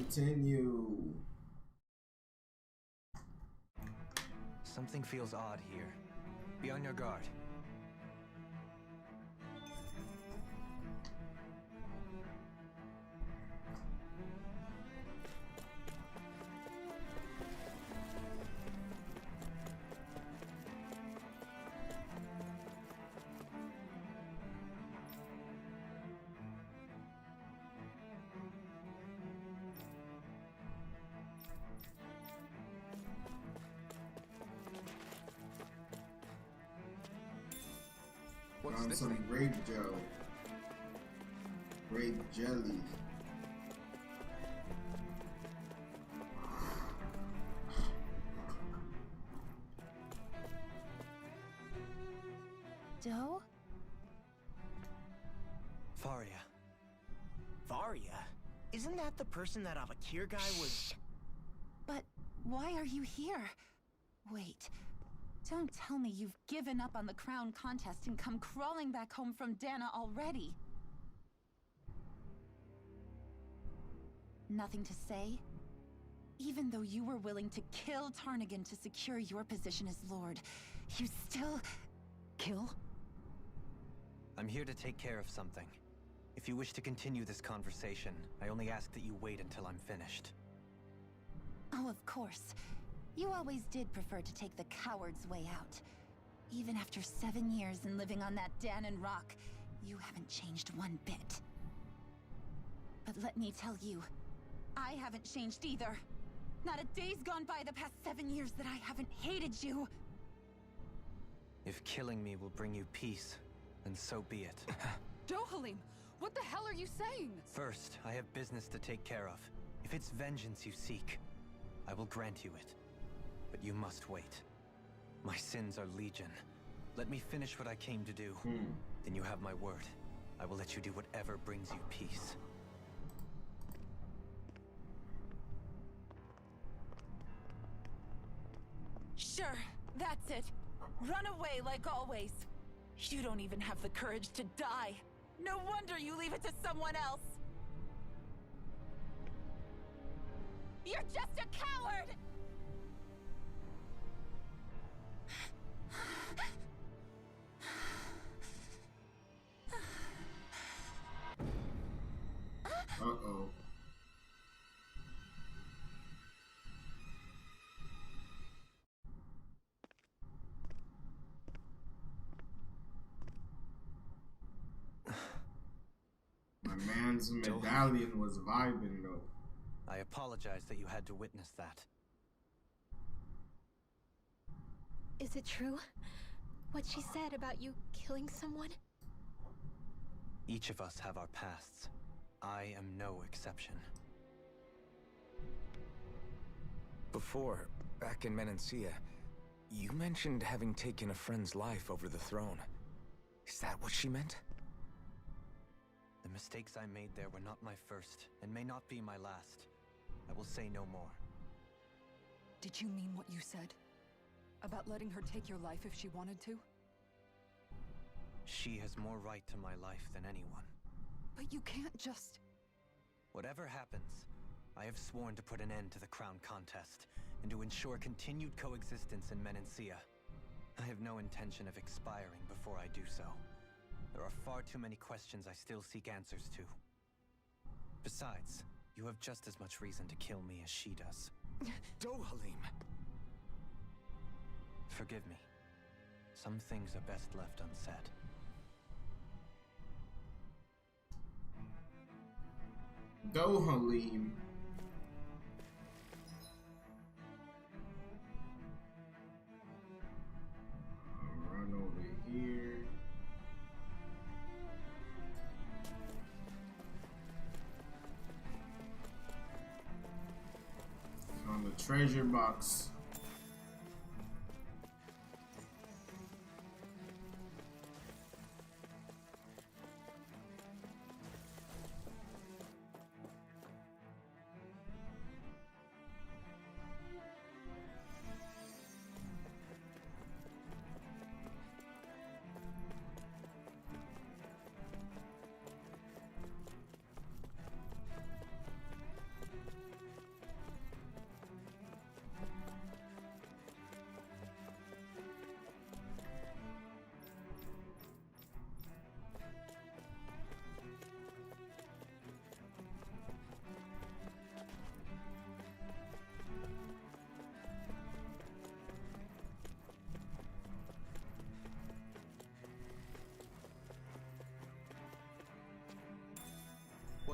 Continue. Something feels odd here. Be on your guard. Found some grape gel. Grape jelly. Doe? Faria. Varia? Isn't that the person that Avakir guy was... But why are you here? Wait. Don't tell me you've given up on the crown contest and come crawling back home from Dana already. Nothing to say? Even though you were willing to kill Tarnigan to secure your position as Lord, you still... kill? I'm here to take care of something. If you wish to continue this conversation, I only ask that you wait until I'm finished. Oh, of course. You always did prefer to take the coward's way out. Even after 7 years and living on that Danon rock, you haven't changed one bit. But let me tell you, I haven't changed either. Not a day's gone by the past 7 years that I haven't hated you. If killing me will bring you peace, then so be it. Dohalim, what the hell are you saying? First, I have business to take care of. If it's vengeance you seek, I will grant you it. But you must wait. My sins are legion. Let me finish what I came to do. Then you have my word. I will let you do whatever brings you peace. Sure, that's it. Run away like always. You don't even have the courage to die. No wonder you leave it to someone else. You're just a coward! Uh-oh. My man's medallion was vibing though. I apologize that you had to witness that. Is it true? What she said about you killing someone? Each of us have our pasts. I am no exception. Before, back in Menancia, you mentioned having taken a friend's life over the throne. Is that what she meant? The mistakes I made there were not my first, and may not be my last. I will say no more. Did you mean what you said? About letting her take your life if she wanted to? She has more right to my life than anyone. But you can't just... Whatever happens, I have sworn to put an end to the crown contest, and to ensure continued coexistence in Menancia. I have no intention of expiring before I do so. There are far too many questions I still seek answers to. Besides, you have just as much reason to kill me as she does. Dohalim! Forgive me. Some things are best left unsaid. Dohalim. Run over here. On the treasure box.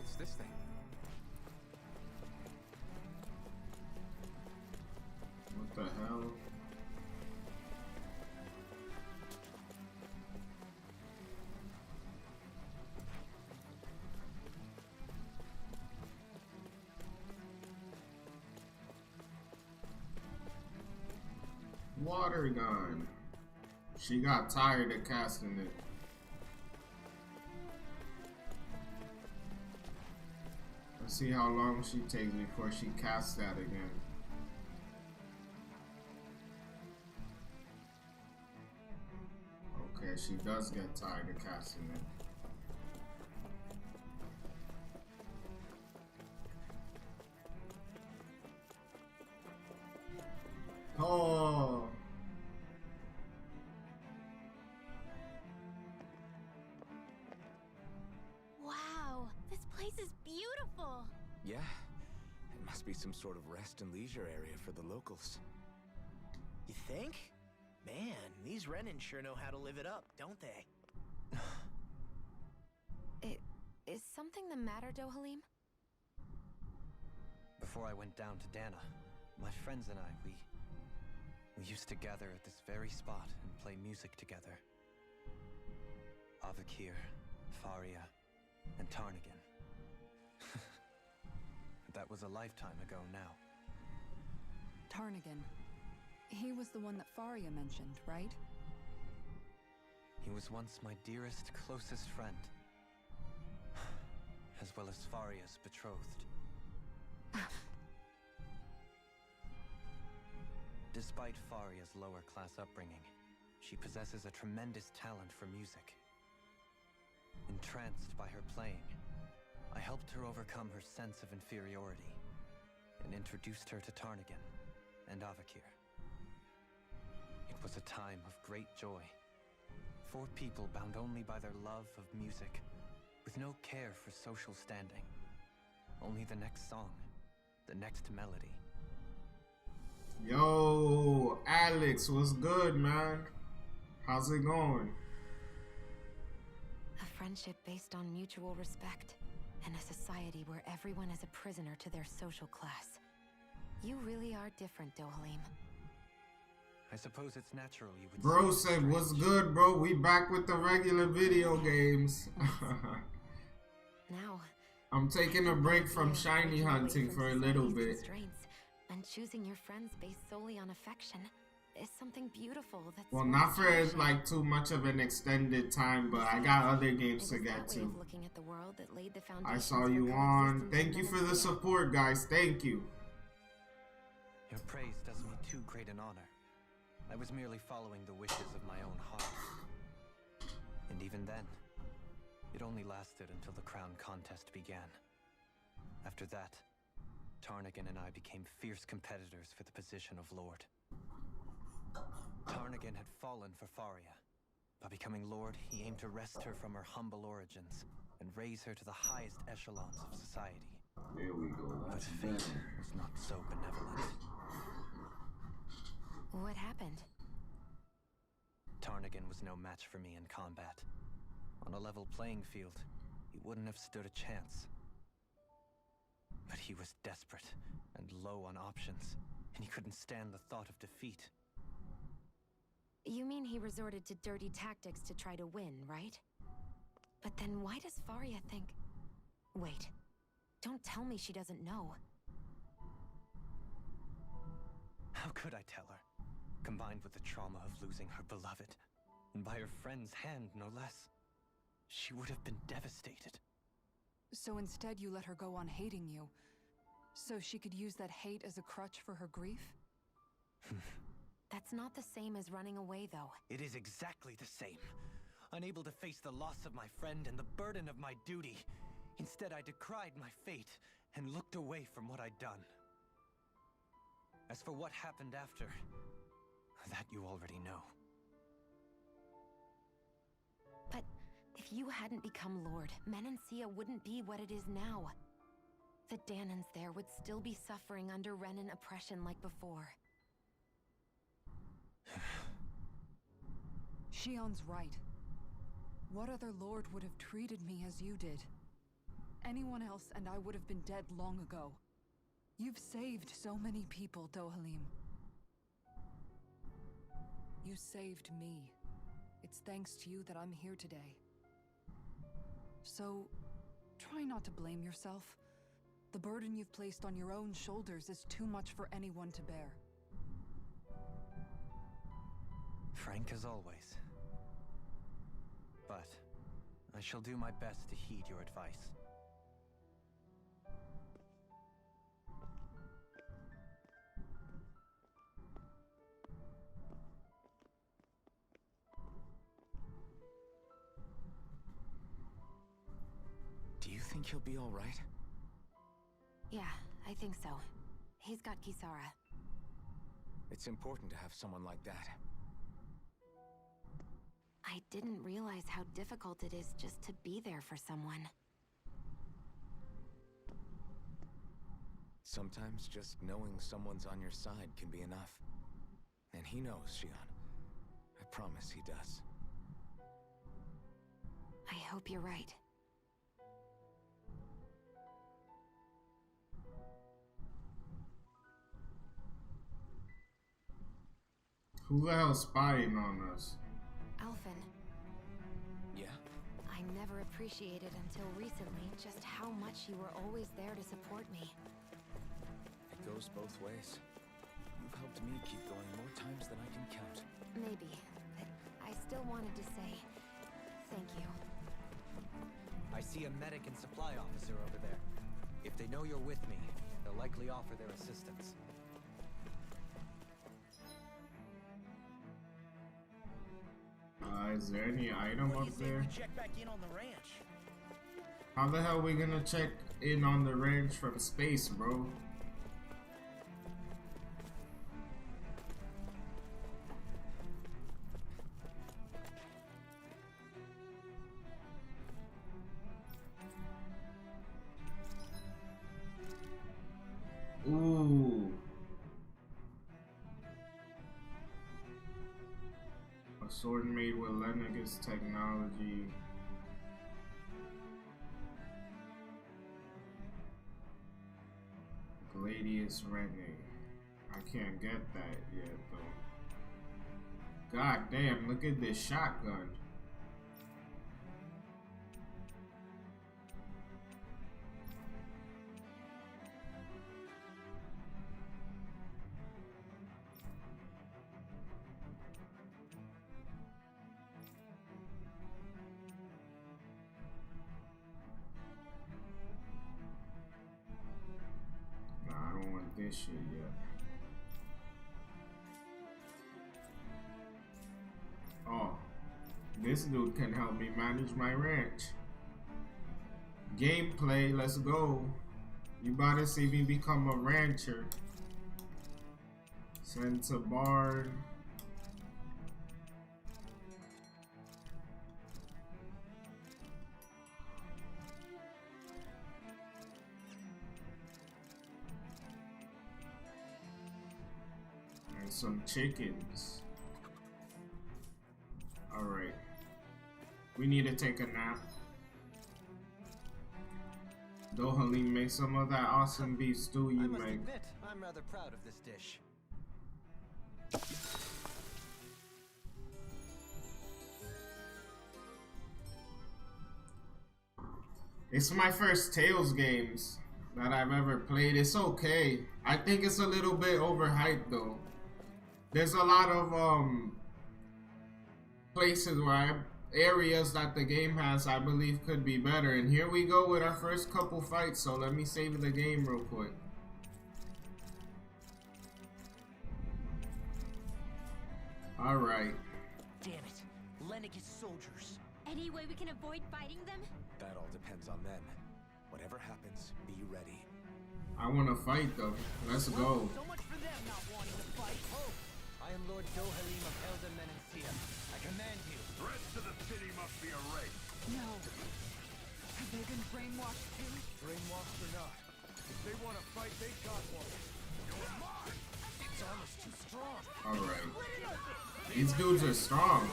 What's this thing? What the hell? Water gun. She got tired of casting it. Let's see how long she takes before she casts that again. Okay, she does get tired of casting it. Oh. Wow, this place is beautiful. Yeah, it must be some sort of rest and leisure area for the locals. You think? Man, these Renin sure know how to live it up, don't they? Is something the matter, Dohalim? Before I went down to Dana, my friends and I, we used to gather at this very spot and play music together. Avakir, Faria, and Tarnigan. That was a lifetime ago now. Tarnigan. He was the one that Faria mentioned, right? He was once my dearest, closest friend. As well as Faria's betrothed. Despite Faria's lower-class upbringing, she possesses a tremendous talent for music. Entranced by her playing, I helped her overcome her sense of inferiority and introduced her to Tarnigan and Avakir. It was a time of great joy. 4 people bound only by their love of music, with no care for social standing. Only the next song, the next melody. Yo, Alex, what's good, man? How's it going? A friendship based on mutual respect, and a society where everyone is a prisoner to their social class. You really are different, Dohalim. I suppose it's natural you would Bro say said, it's what's strange. good, bro? We back with the regular video games. Now, I'm taking a break from shiny hunting for a little bit. And choosing your friends based solely on affection is something beautiful that's Well, worth not for cherishing. like too much of an extended time, but I got other games to It was get that way to. of looking at the world that laid the I foundations saw for you on. coexistence Thank in you for the Menacea. support, guys. Thank you. Your praise does me too great an honor. I was merely following the wishes of my own heart. And even then, it only lasted until the crown contest began. After that, Tarnigan and I became fierce competitors for the position of Lord. Tarnigan had fallen for Faria. By becoming Lord, he aimed to wrest her from her humble origins and raise her to the highest echelons of society. There we go. But That's fate better. was not so benevolent. What happened? Tarnigan was no match for me in combat. On a level playing field, he wouldn't have stood a chance. But he was desperate and low on options, and he couldn't stand the thought of defeat. You mean he resorted to dirty tactics to try to win, right? But then why does Faria think... Wait. Don't tell me she doesn't know. How could I tell her? Combined with the trauma of losing her beloved, and by her friend's hand, no less, she would have been devastated. So instead you let her go on hating you, so she could use that hate as a crutch for her grief? That's not the same as running away, though. It is exactly the same. Unable to face the loss of my friend and the burden of my duty, instead I decried my fate and looked away from what I'd done. As for what happened after, that you already know. But if you hadn't become Lord, Menacea wouldn't be what it is now. The Danans there would still be suffering under Renin oppression like before. Shion's right. What other lord would have treated me as you did? anyone else and I would have been dead long ago. You've saved so many people, Dohalim. You saved me. It's thanks to you that I'm here today. So, try not to blame yourself. The burden you've placed on your own shoulders is too much for anyone to bear. Frank as always. But I shall do my best to heed your advice. Do you think he'll be all right? Yeah, I think so. He's got Kisara. It's important to have someone like that. I didn't realize how difficult it is just to be there for someone. Sometimes just knowing someone's on your side can be enough. And he knows, Xion. I promise he does. I hope you're right. Who the hell's spying on us? Alphen, Yeah? I never appreciated until recently just how much you were always there to support me. It goes both ways. You've helped me keep going more times than I can count. Maybe, but I still wanted to say thank you. I see a medic and supply officer over there. If they know you're with me, they'll likely offer their assistance. Is there any item What do up you say there? we check back in on the ranch? How the hell are we gonna check in on the ranch from space, bro? Ooh. A sword made with Lenegis technology. Gladius Rene. I can't get that yet though. God damn, look at this shotgun. I don't want this shit yet. Oh, this dude can help me manage my ranch. Gameplay, let's go. You about to see me become a rancher. Send to barn. Some chickens. Alright. We need to take a nap. Dohalim, make some of that awesome beef stew you I must make. admit, I'm rather proud of this dish. It's my first Tales games that I've ever played. It's okay. I think it's a little bit overhyped though. There's a lot of places where areas that the game has, I believe, could be better. And here we go with our first couple fights. So let me save the game real quick. All right. Damn it. Lenegis soldiers. Any way we can avoid fighting them? That all depends on them. Whatever happens, be ready. I want to fight though. Let's go. So much for them not wanting to fight. Oh, I am Lord Dohalim of Elden Menencia. I command you. The rest of the city must be erased. No. Have they been brainwashed too? Brainwashed or not, if they want to fight, they got one. You're mine! its armor's too strong. All right. These dudes are strong.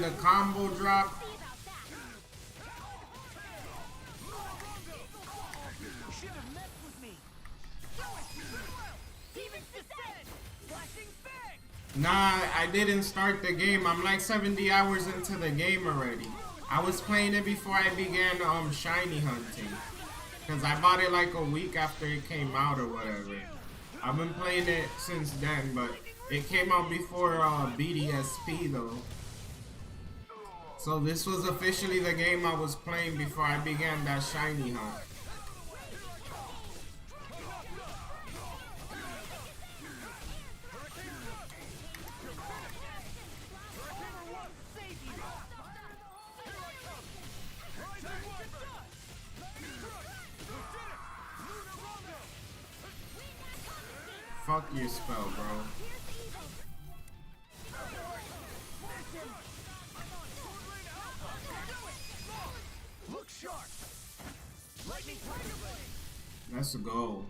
the combo drop. Nah, I didn't start the game. I'm like 70 hours into the game already. I was playing it before I began shiny hunting. Cause I bought it like a week after it came out or whatever. I've been playing it since then, but it came out before BDSP though. So this was officially the game I was playing before I began that shiny hunt. Fuck your spell, bro. Look sharp. Let's go.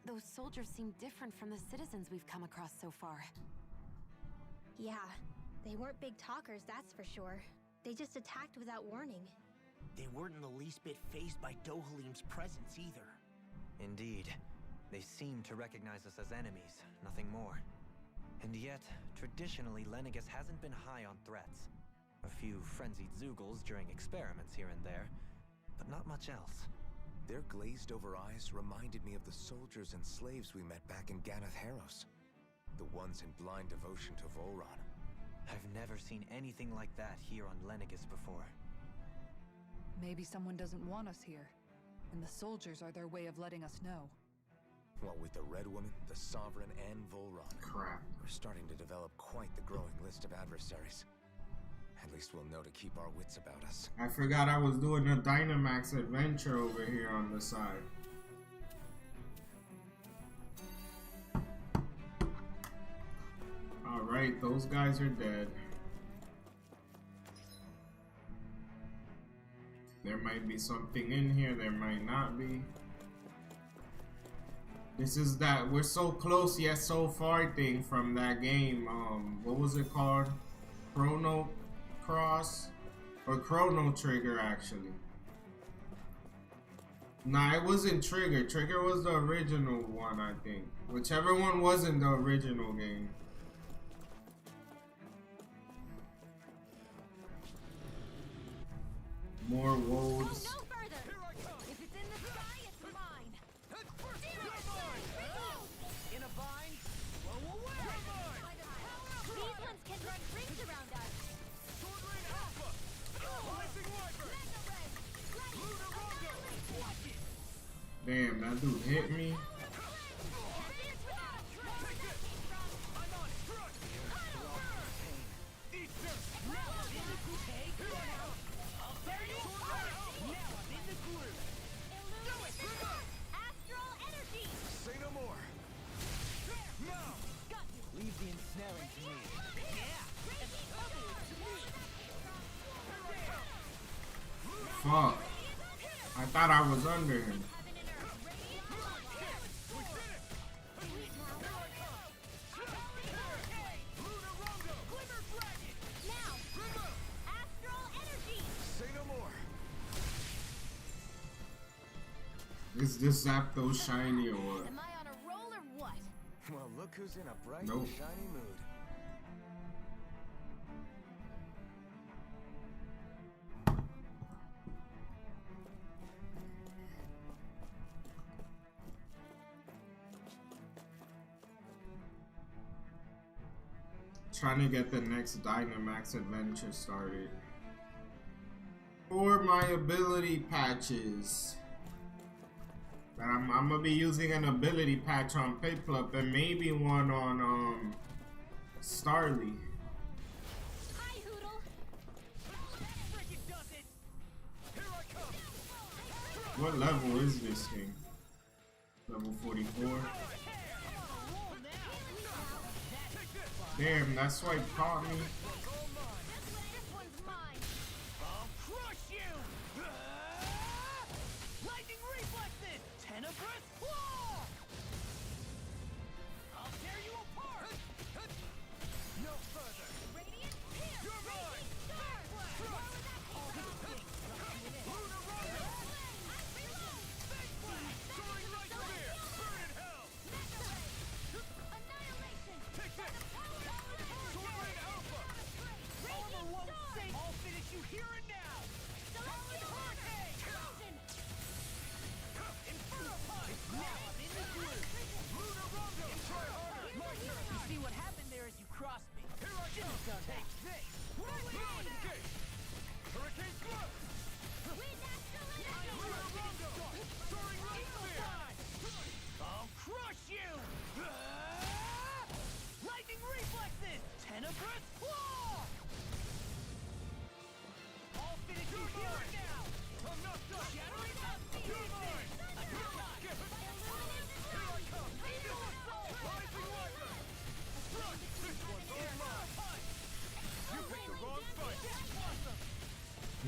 Those soldiers seem different from the citizens we've come across so far. Yeah, they weren't big talkers, that's for sure. They just attacked without warning. They weren't in the least bit fazed by Dohalim's presence either. Indeed. They seem to recognize us as enemies, nothing more. And yet, traditionally, Lenegis hasn't been high on threats. A few frenzied Zoogles during experiments here and there, but not much else. Their glazed-over eyes reminded me of the soldiers and slaves we met back in Ganath Harros. The ones in blind devotion to Volron. I've never seen anything like that here on Lenegis before. Maybe someone doesn't want us here, and the soldiers are their way of letting us know. Well, with the Red Woman, the Sovereign, and Volron, Crap. we're starting to develop quite the growing list of adversaries. At least we'll know to keep our wits about us. I forgot I was doing a Dynamax adventure over here on the side. Alright, those guys are dead. There might be something in here, there might not be. This is that we're so close yet so far thing from that game. What was it called? Chrono Cross? Or Chrono Trigger, actually. Nah, it wasn't Trigger. Trigger was the original one, I think. Whichever one wasn't the original game. More wolves. No further! If it's in the sky, it's mine! In a bind? Blow away! These ones can run rings around us! Damn, that dude hit me. Say no more. Leave the ensnaring to me. Fuck. I thought I was under him. Say no more. Is this Zapdos shiny or what? Am I on a roll or what? Well, look who's in a bright Nope. and shiny mood. Trying to get the next Dynamax adventure started. For my ability patches. I'm gonna be using an ability patch on Piplup and maybe one on Starly. Hi, Hoodle! What level is this thing? Level 44. Damn, that swipe caught me. This one's mine! I'll crush you! Lightning reflexes! Tenebrous claw! I'll tear you apart! No further!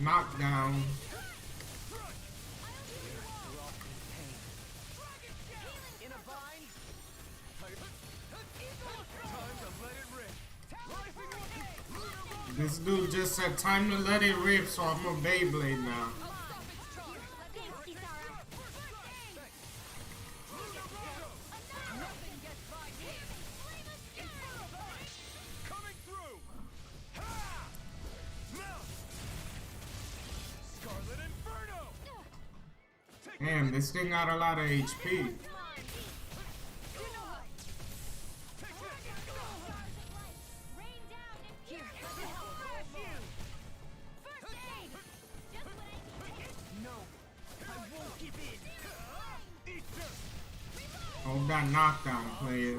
Knockdown. This dude just said time to let it rip, so I'm a Beyblade now. Damn, this thing got a lot of HP. Hold that knockdown, player.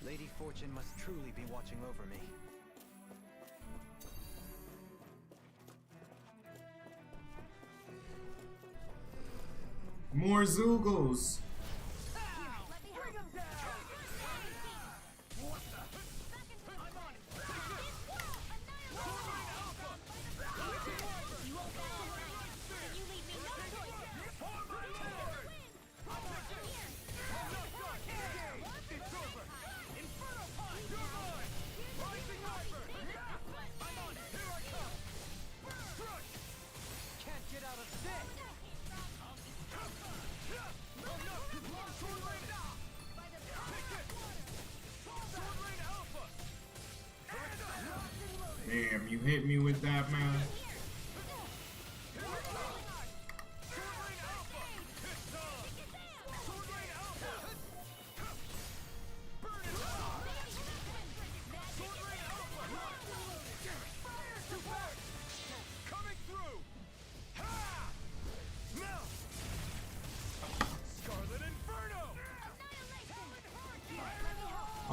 Lady Fortune must truly be watching over me. More Zoogles. Damn, you hit me with that, man.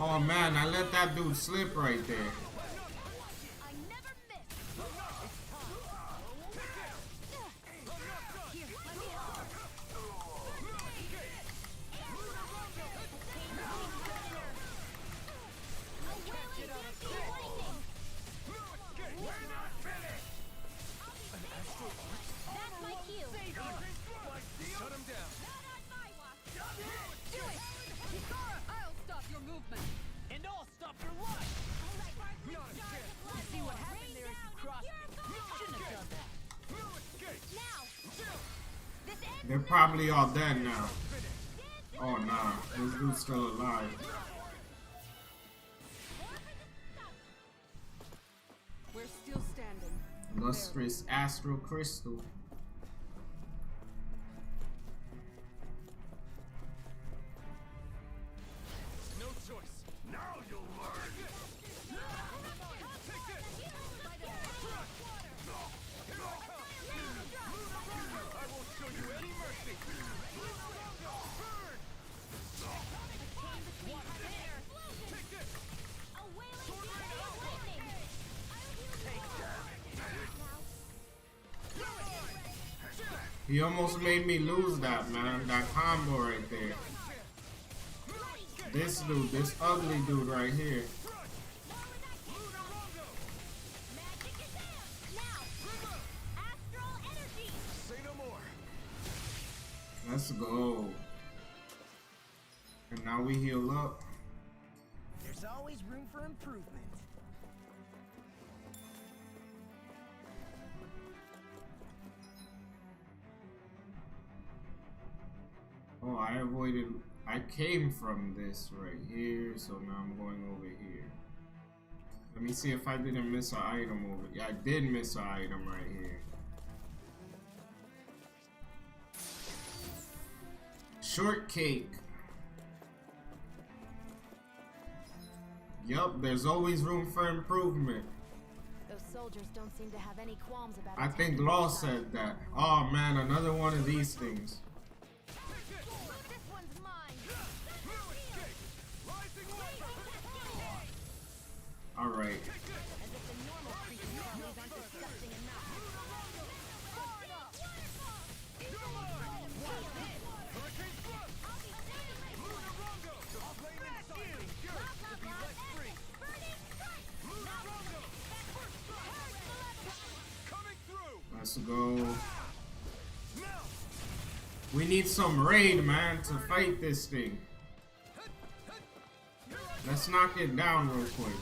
Oh man, I let that dude slip right there. They're probably all dead now. Oh nah, this dude's still alive. We're still standing. Lustrous Astral Crystal. No choice. Now you'll learn. I won't show you any mercy. He almost made me lose that, man. That combo right there. This dude, this ugly dude right here. Let's go. And now we heal up. There's always room for improvement. Oh, I came from this right here, so now I'm going over here. Let me see if I didn't miss an item over here. Yeah, I did miss an item right here. Shortcake. Yup, there's always room for improvement. Those soldiers don't seem to have any qualms about I think Law said that. Oh man, another one of these things. This one's mine. Alright. Let's go. We need some raid, man, to fight this thing. Let's knock it down real quick.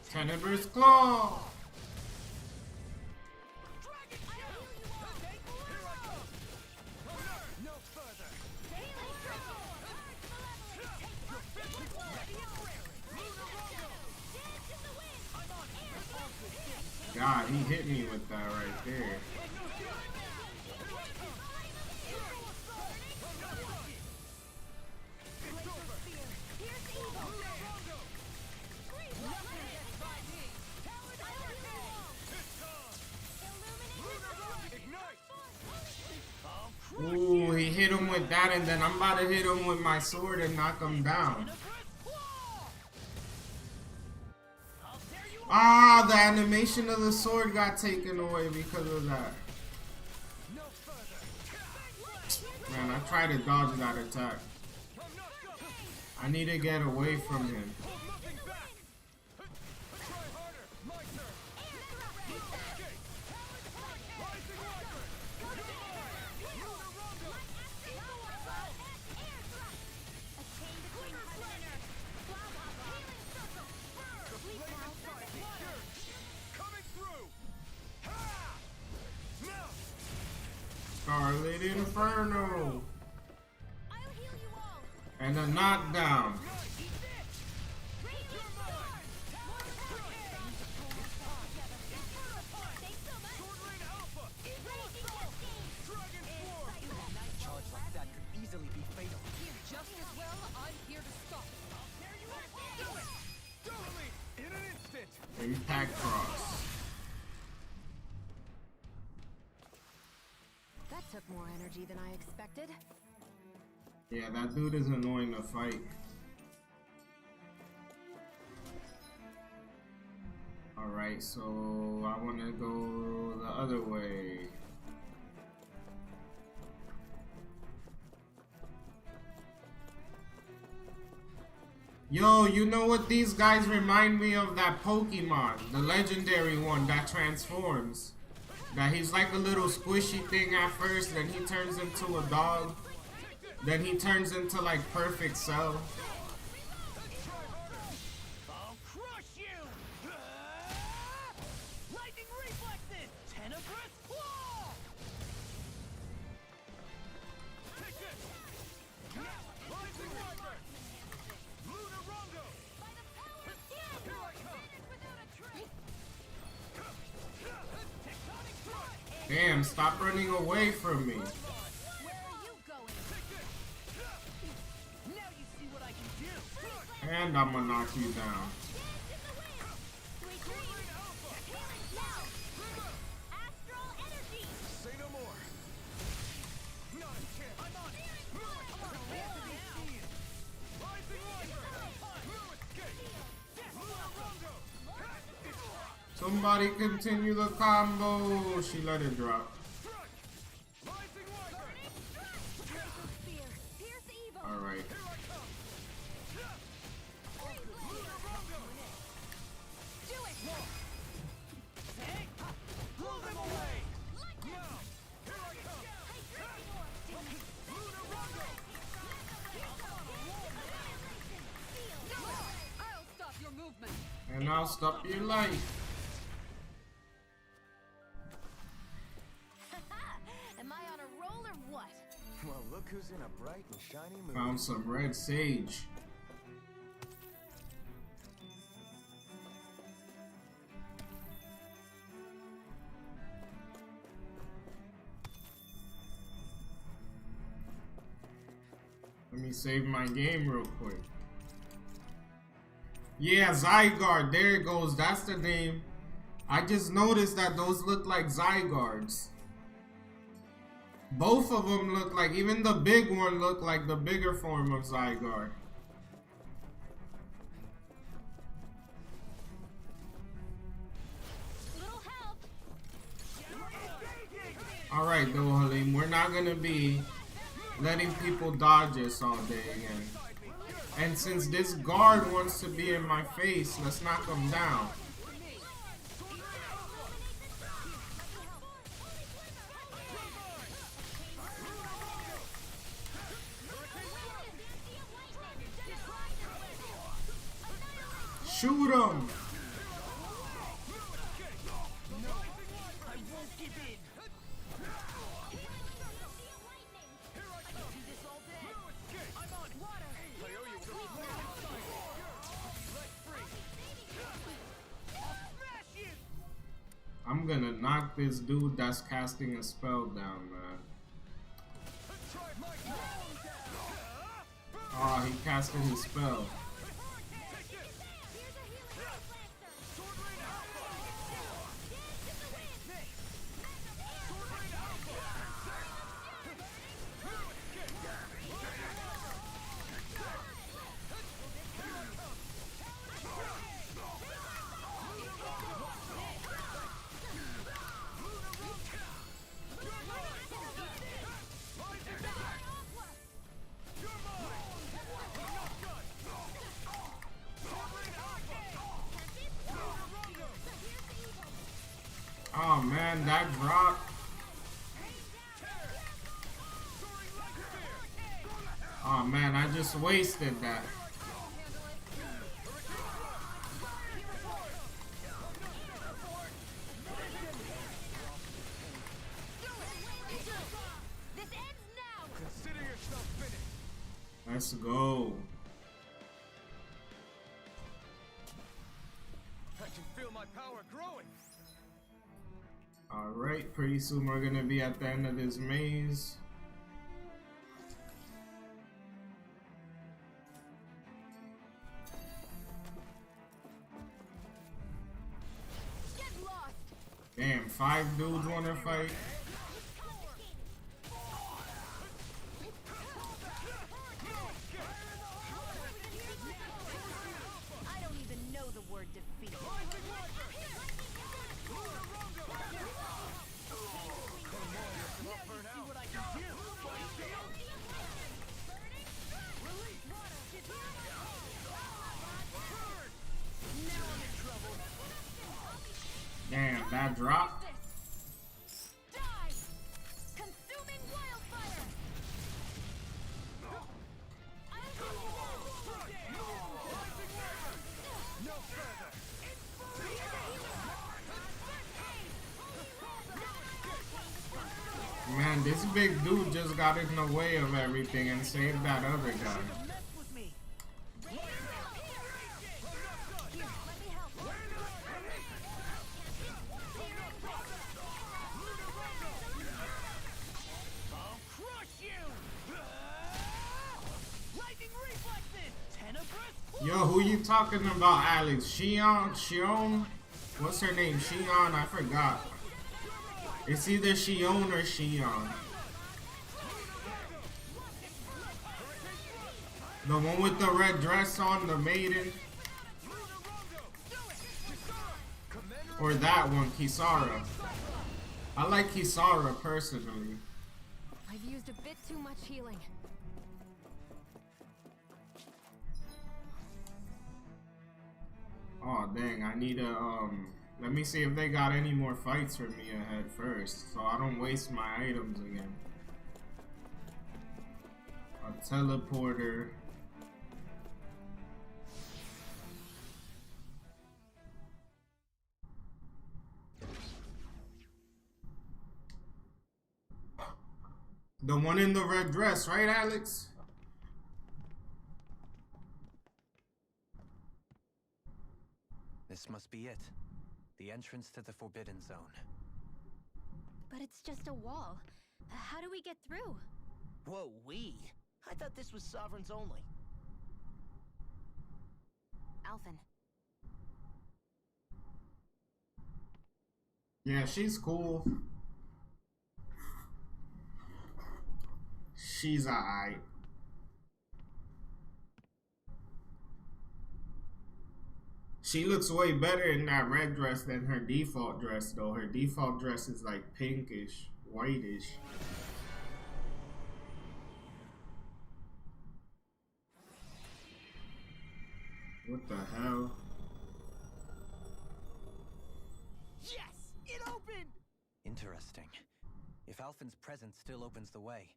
Tenebrous Claw! God, he hit me with that right there. Ooh, he hit him with that, and then I'm about to hit him with my sword and knock him down. Ah, the animation of the sword got taken away because of that. Man, I tried to dodge that attack. I need to get away from him. Scarlet Inferno! And a knockdown. Charge like that could easily be fatal. Just as well, I'm here to stop it. In an instant. Impact Cross. That took more energy than I expected. Yeah, that dude is annoying to fight. Alright, so I want to go the other way. Yo, you know what these guys remind me of? That Pokemon, the legendary one that transforms. That he's like a little squishy thing at first, then he turns into a dog. Then he turns into like Perfect Cell. I'll crush you! Lightning reflexes! Tenebrous Claw! Take this! Rising Wyvern! Lunar Rondo! By the power of Here I come! Damn, stop running away from me. And I'm gonna knock you down. Say no more. Not a chance. I'm on it. Rising Wyvern! No escape! Lunar Rondo! Somebody continue the combo. She let it drop. Rising Wyvern! Alright. And I'll stop your life. Am I on a roll or what? Well, look who's in a bright and shiny mood. Found some red sage. Let me save my game real quick. Yeah, Zygarde. There it goes. That's the name. I just noticed that those look like Zygardes. Both of them look like, even the big one looked like the bigger form of Zygarde. Alright though, Halim, we're not gonna be letting people dodge us all day again. And since this guard wants to be in my face, let's knock him down. Shoot him! I'm gonna knock this dude that's casting a spell down, man. Oh, he casted his spell. Oh man, that drop. Oh man, I just wasted that. Let's go. I can feel my power growing. Alright, pretty soon we're gonna be at the end of this maze. Damn, 5 dudes wanna fight. I don't even know the word defeat. Damn, that dropped. Consuming wildfire. Man, this big dude just got in the way of everything and saved that other guy. Yo, who you talking about, Alex? Shion? What's her name? Shion? I forgot. It's either Shion or Shion. The one with the red dress on, the maiden. Or that one, Kisara. I like Kisara personally. I've used a bit too much healing. Oh dang, I need a let me see if they got any more fights for me ahead first, so I don't waste my items again. A teleporter. The one in the red dress, right, Alex? This must be it. The entrance to the Forbidden Zone. But it's just a wall. How do we get through? Whoa, I thought this was Sovereigns only. Alphen, Yeah, she's cool. She's alright. She looks way better in that red dress than her default dress, though. Her default dress is like pinkish, whitish. What the hell? Yes! It opened! Interesting. If Alphen's presence still opens the way,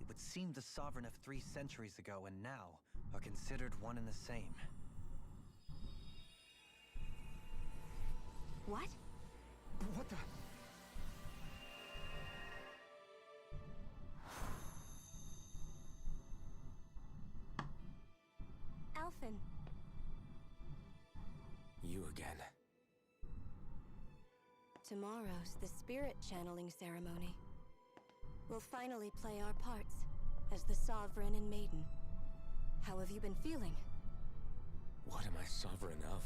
it would seem the Sovereign of 3 centuries ago and now are considered one and the same. What? What the? Alphen. You again. Tomorrow's the spirit channeling ceremony. We'll finally play our parts as the Sovereign and Maiden. How have you been feeling? What am I sovereign of?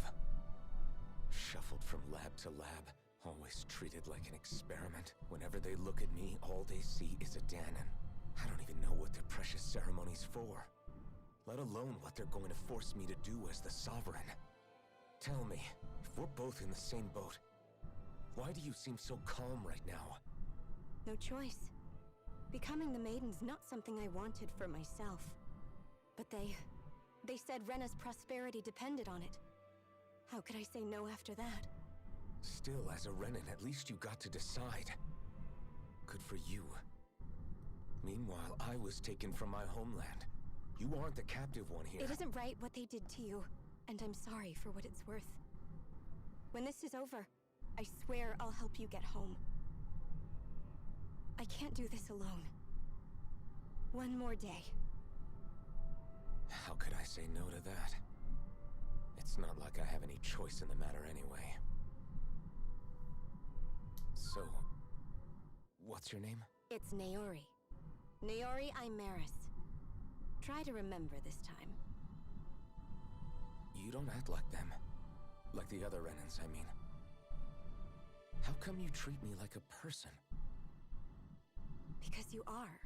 Shuffled from lab to lab, always treated like an experiment. Whenever they look at me, all they see is a Danon. I don't even know what their precious ceremony's for, let alone what they're going to force me to do as the Sovereign. Tell me, if we're both in the same boat, why do you seem so calm right now? No choice. Becoming the Maiden's not something I wanted for myself. But they said Rena's prosperity depended on it. How could I say no after that? Still, as a Renan, at least you got to decide. Good for you. Meanwhile, I was taken from my homeland. You aren't the captive one here. It isn't right what they did to you, and I'm sorry for what it's worth. When this is over, I swear I'll help you get home. I can't do this alone. One more day. How could I say no to that? It's not like I have any choice in the matter anyway. So, what's your name? It's Naori. Naori Imaris. Try to remember this time. You don't act like them. Like the other Renans, I mean. How come you treat me like a person? Because you are.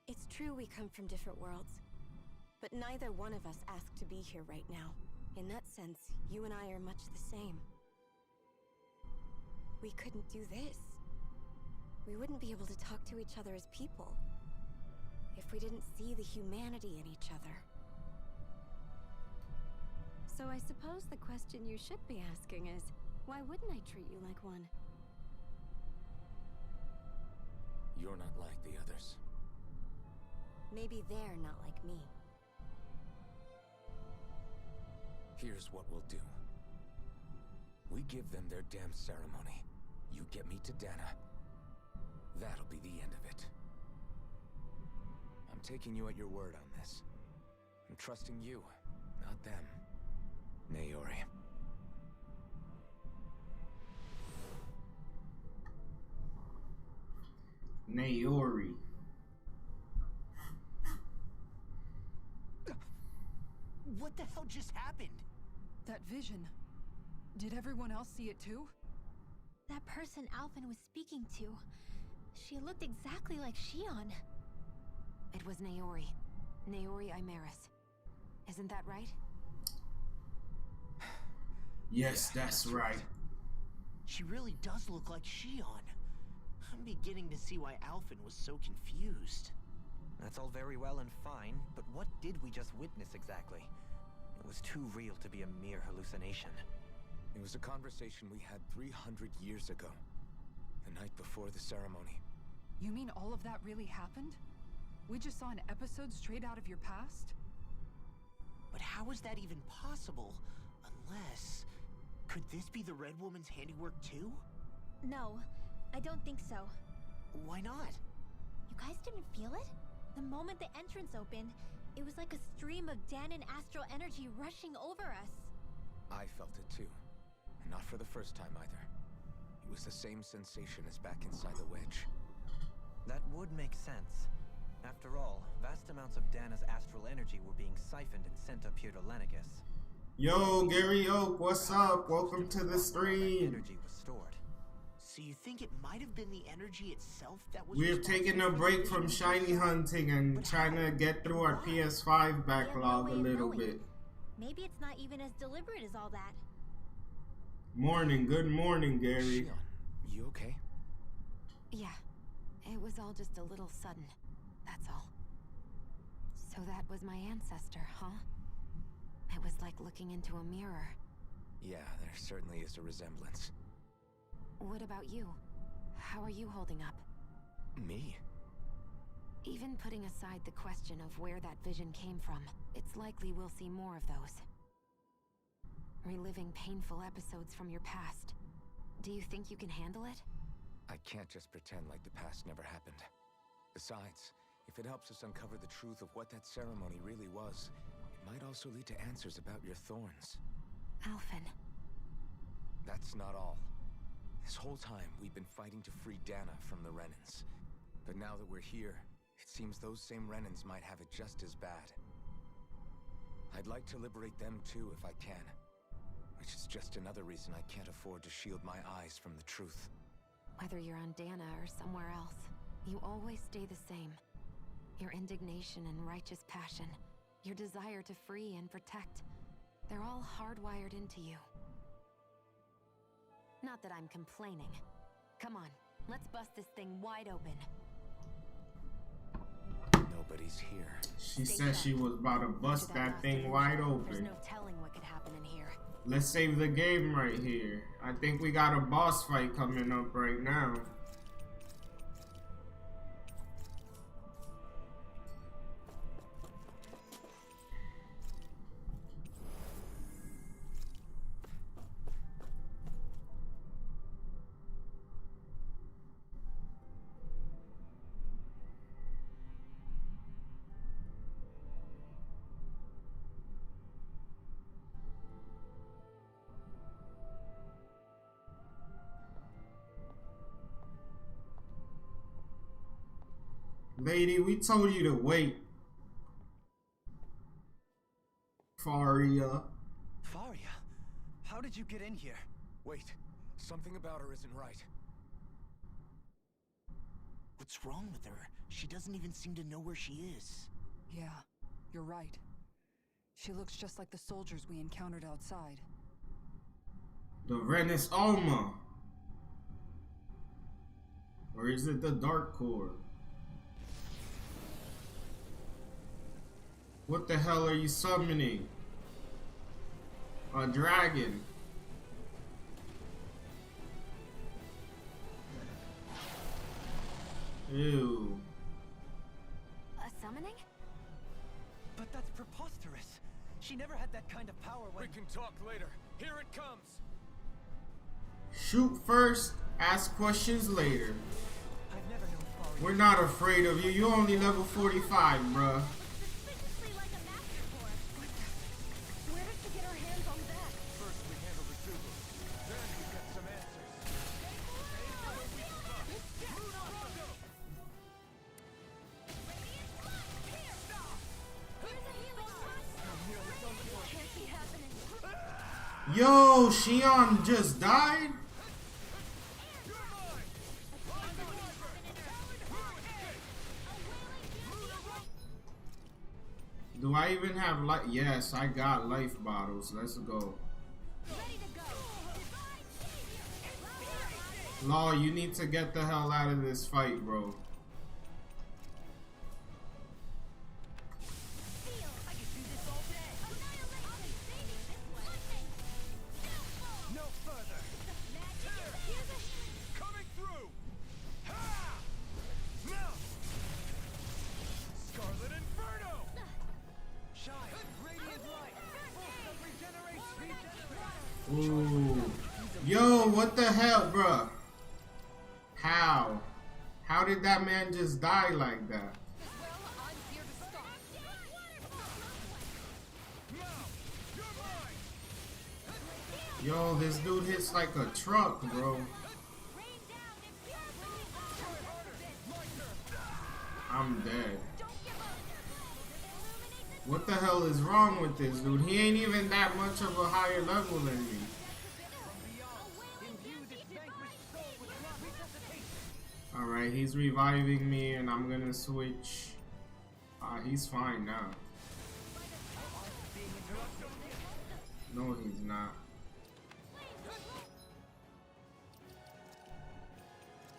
It's true we come from different worlds. But neither one of us asked to be here right now. In that sense, you and I are much the same. We couldn't do this. We wouldn't be able to talk to each other as people if we didn't see the humanity in each other. So I suppose the question you should be asking is, why wouldn't I treat you like one? You're not like the others. Maybe they're not like me. Here's what we'll do. We give them their damn ceremony. You get me to Dana. That'll be the end of it. I'm taking you at your word on this. I'm trusting you, not them. Naori. Naori. What the hell just happened? That vision. Did everyone else see it too? That person Alphen was speaking to, she looked exactly like Shion. It was Naori. Naori Imaris. Isn't that right? Yes, that's right. She really does look like Shion. I'm beginning to see why Alphen was so confused. That's all very well and fine, but what did we just witness exactly? It was too real to be a mere hallucination. It was a conversation we had 300 years ago. The night before the ceremony. You mean all of that really happened? We just saw an episode straight out of your past? But how is that even possible? Unless... Could this be the Red Woman's handiwork too? No, I don't think so. Why not? You guys didn't feel it? The moment the entrance opened, it was like a stream of Danon astral energy rushing over us. I felt it too. And not for the first time either. It was the same sensation as back inside the wedge. That would make sense. After all, vast amounts of Dana's astral energy were being siphoned and sent up here to Lenegis. Yo, Gary Oak, what's up? Welcome to the stream. Energy was stored. So you think it might have been the energy itself that was We're taking a break from shiny hunting and trying to get through our PS5 backlog a little bit. Maybe it's not even as deliberate as all that. Morning, good morning, Gary. Shion, you okay? Yeah, it was all just a little sudden. That's all. So that was my ancestor, huh? It was like looking into a mirror. Yeah, there certainly is a resemblance. What about you? How are you holding up? Me? Even putting aside the question of where that vision came from, it's likely we'll see more of those. Reliving painful episodes from your past. Do you think you can handle it? I can't just pretend like the past never happened. Besides, if it helps us uncover the truth of what that ceremony really was, it might also lead to answers about your thorns. Alphen. That's not all. This whole time, we've been fighting to free Dana from the Renans. But now that we're here, it seems those same Renans might have it just as bad. I'd like to liberate them too if I can. Which is just another reason I can't afford to shield my eyes from the truth. Whether you're on Dana or somewhere else, you always stay the same. Your indignation and righteous passion, your desire to free and protect, they're all hardwired into you. Not that I'm complaining. Come on, let's bust this thing wide open. Nobody's here. She said she was about to bust that thing wide There's open. no telling what could happen in here. Let's save the game right here. I think we got a boss fight coming up right now. Lady, we told you to wait. Faria. Faria? How did you get in here? Wait, something about her isn't right. What's wrong with her? She doesn't even seem to know where she is. Yeah, you're right. She looks just like the soldiers we encountered outside. The Renis Alma. Or is it the Dark Core? What the hell are you summoning? A dragon. Ew. A summoning? But that's preposterous. She never had that kind of power when... We can talk later. Here it comes. Shoot first, ask questions later. I've never known Faria. We're not afraid of you. You only level 45, bruh. Suspiciously like a master core. Where did she get her hands on that? First we handle the Zulu. Then we get some answers. Yo, Shion just died? Do I even have life? Yes, I got life bottles. Let's go. Law, you need to get the hell out of this fight, bro. No further. Coming through. Ha! Now. Scarlet Inferno. Shine, radiant light. Ooh. Yo, what the hell, bruh? How? How did that man just die like that? Yo, this dude hits like a truck, bro. I'm dead. What the hell is wrong with this dude? He ain't even that much of a higher level than me. Alright, he's reviving me and I'm gonna switch. He's fine now. No, he's not.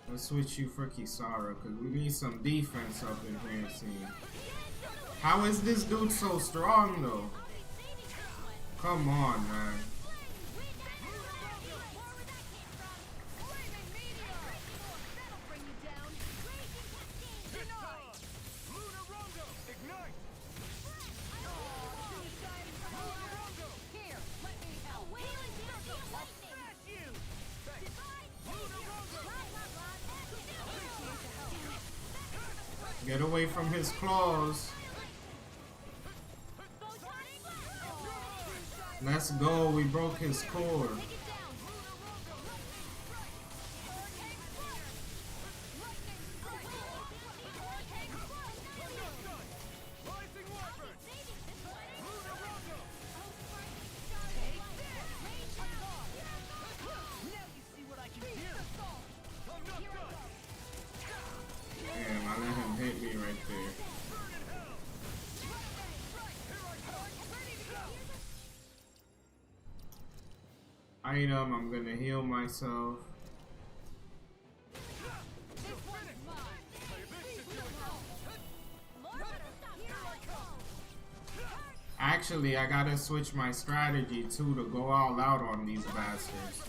Let's switch you for Kisara, because we need some defense up in here, see. How is this dude so strong, though? Come on, man. Get away from his claws. Let's go, we broke his core. Damn, I let him hit me right there. Item, I'm gonna heal myself. Actually, I gotta switch my strategy too to go all out on these bastards.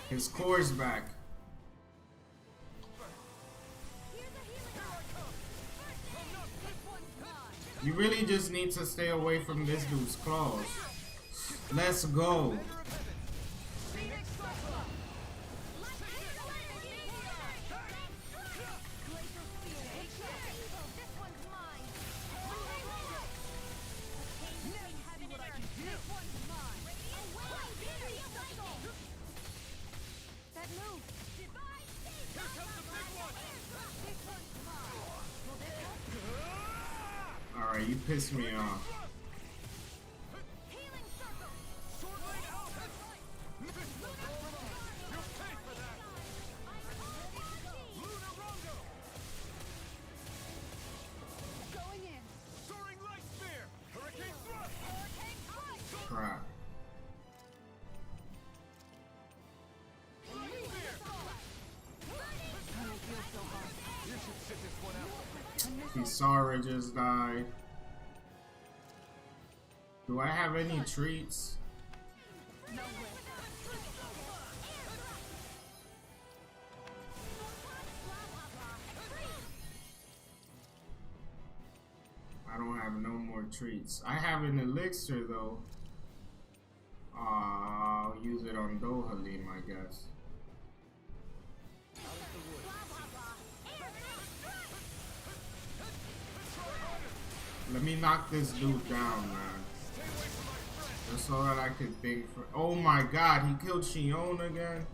His core's back. You really just need to stay away from this dude's claws. Let's go. Alright, you pissed me off. Crap. Kisara just died. Do I have any treats? I don't have no more treats. I have an elixir though. I'll use it on Dohalim, I guess. Let me knock this dude down, man. Just so that I could think for. Oh my god, he killed Shion again?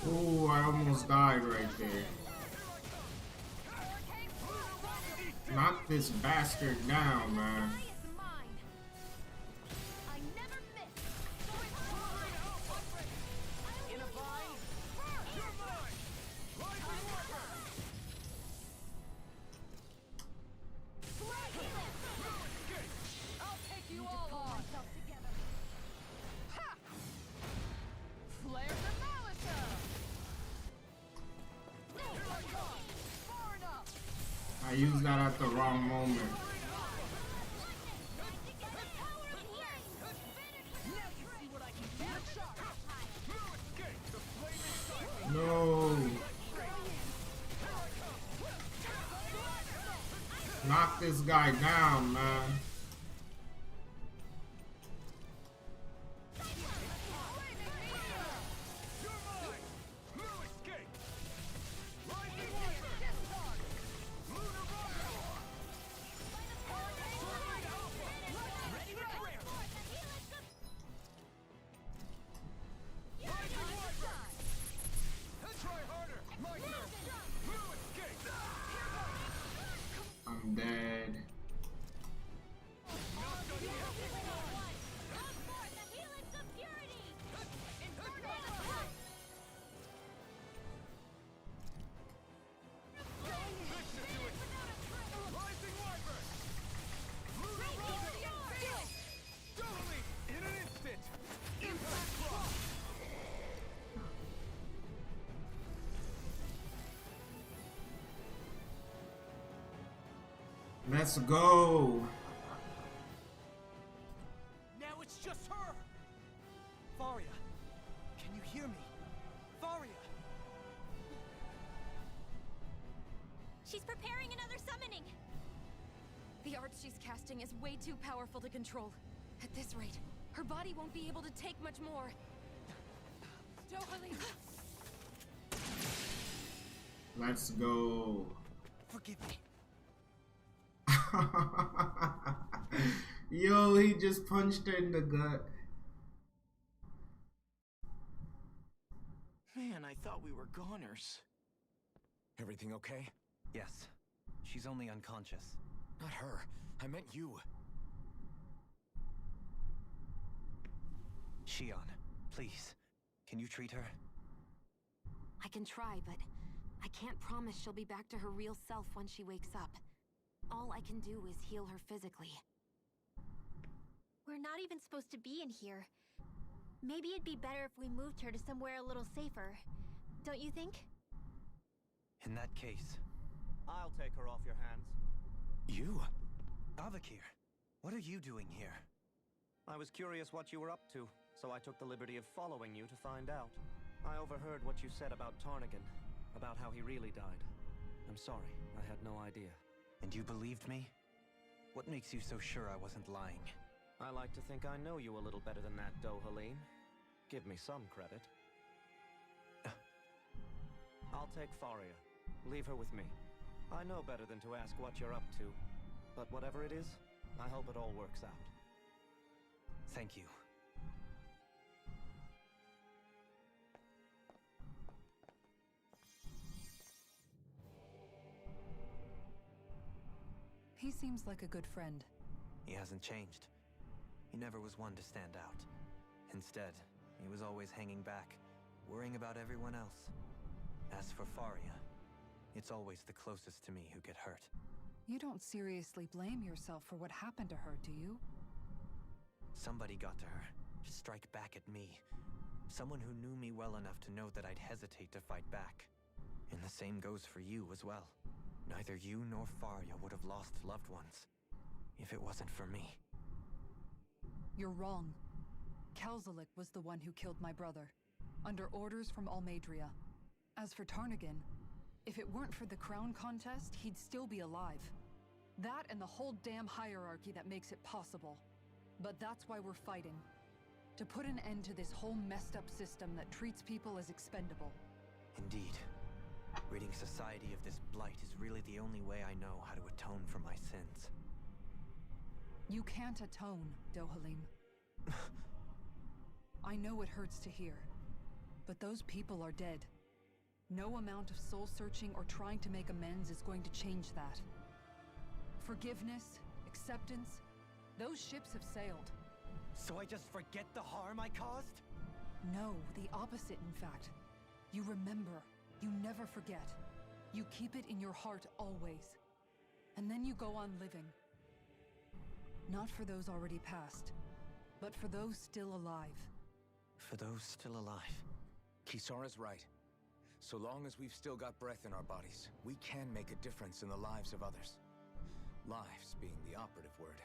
Ooh, I almost died right there. Knock this bastard down, man. I used that at the wrong moment. No. Knock this guy down, man. I'm dead. Let's go. Now it's just her. Faria, can you hear me? Faria. She's preparing another summoning. The art she's casting is way too powerful to control. At this rate, her body won't be able to take much more. Dohalim! Let's go. Forgive me. Yo, he just punched her in the gut. Man, I thought we were goners. Everything okay? Yes. She's only unconscious. Not her. I meant you. Shion, please. Can you treat her? I can try, but I can't promise she'll be back to her real self when she wakes up. All I can do is heal her physically. We're not even supposed to be in here. Maybe it'd be better if we moved her to somewhere a little safer. Don't you think? In that case... I'll take her off your hands. You? Avakir, what are you doing here? I was curious what you were up to, so I took the liberty of following you to find out. I overheard what you said about Tarnigan, about how he really died. I'm sorry, I had no idea. And you believed me? What makes you so sure I wasn't lying? I like to think I know you a little better than that, Dohalim. Give me some credit. I'll take Faria. Leave her with me. I know better than to ask what you're up to. But whatever it is, I hope it all works out. Thank you. He seems like a good friend. He hasn't changed. He never was one to stand out. Instead, he was always hanging back, worrying about everyone else. As for Faria, it's always the closest to me who get hurt. You don't seriously blame yourself for what happened to her, do you? Somebody got to her, to strike back at me. Someone who knew me well enough to know that I'd hesitate to fight back. And the same goes for you as well. Neither you nor Faria would have lost loved ones if it wasn't for me. You're wrong. Kalzalik was the one who killed my brother, under orders from Almadria. As for Tarnigan, if it weren't for the crown contest, he'd still be alive. That and the whole damn hierarchy that makes it possible. But that's why we're fighting. To put an end to this whole messed up system that treats people as expendable. Indeed. Ridding society of this blight is really the only way I know how to atone for my sins. You can't atone, Dohalim. I know it hurts to hear, but those people are dead. No amount of soul-searching or trying to make amends is going to change that. Forgiveness, acceptance, those ships have sailed. So I just forget the harm I caused? No, the opposite, in fact. You remember. You never forget. You keep it in your heart always. And then you go on living. Not for those already past, but for those still alive. For those still alive. Kisara's right. So long as we've still got breath in our bodies, we can make a difference in the lives of others. Lives being the operative word.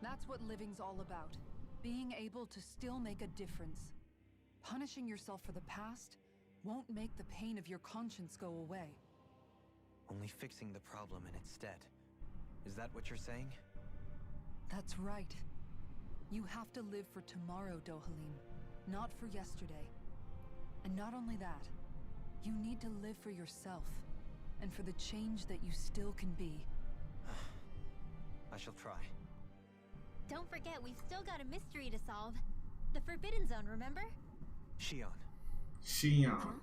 That's what living's all about. Being able to still make a difference. Punishing yourself for the past won't make the pain of your conscience go away. Only fixing the problem in its stead. Is that what you're saying? That's right. You have to live for tomorrow, Dohalim, not for yesterday. And not only that, you need to live for yourself, and for the change that you still can be. I shall try. Don't forget, we've still got a mystery to solve. The Forbidden Zone, remember? Shion. Shion.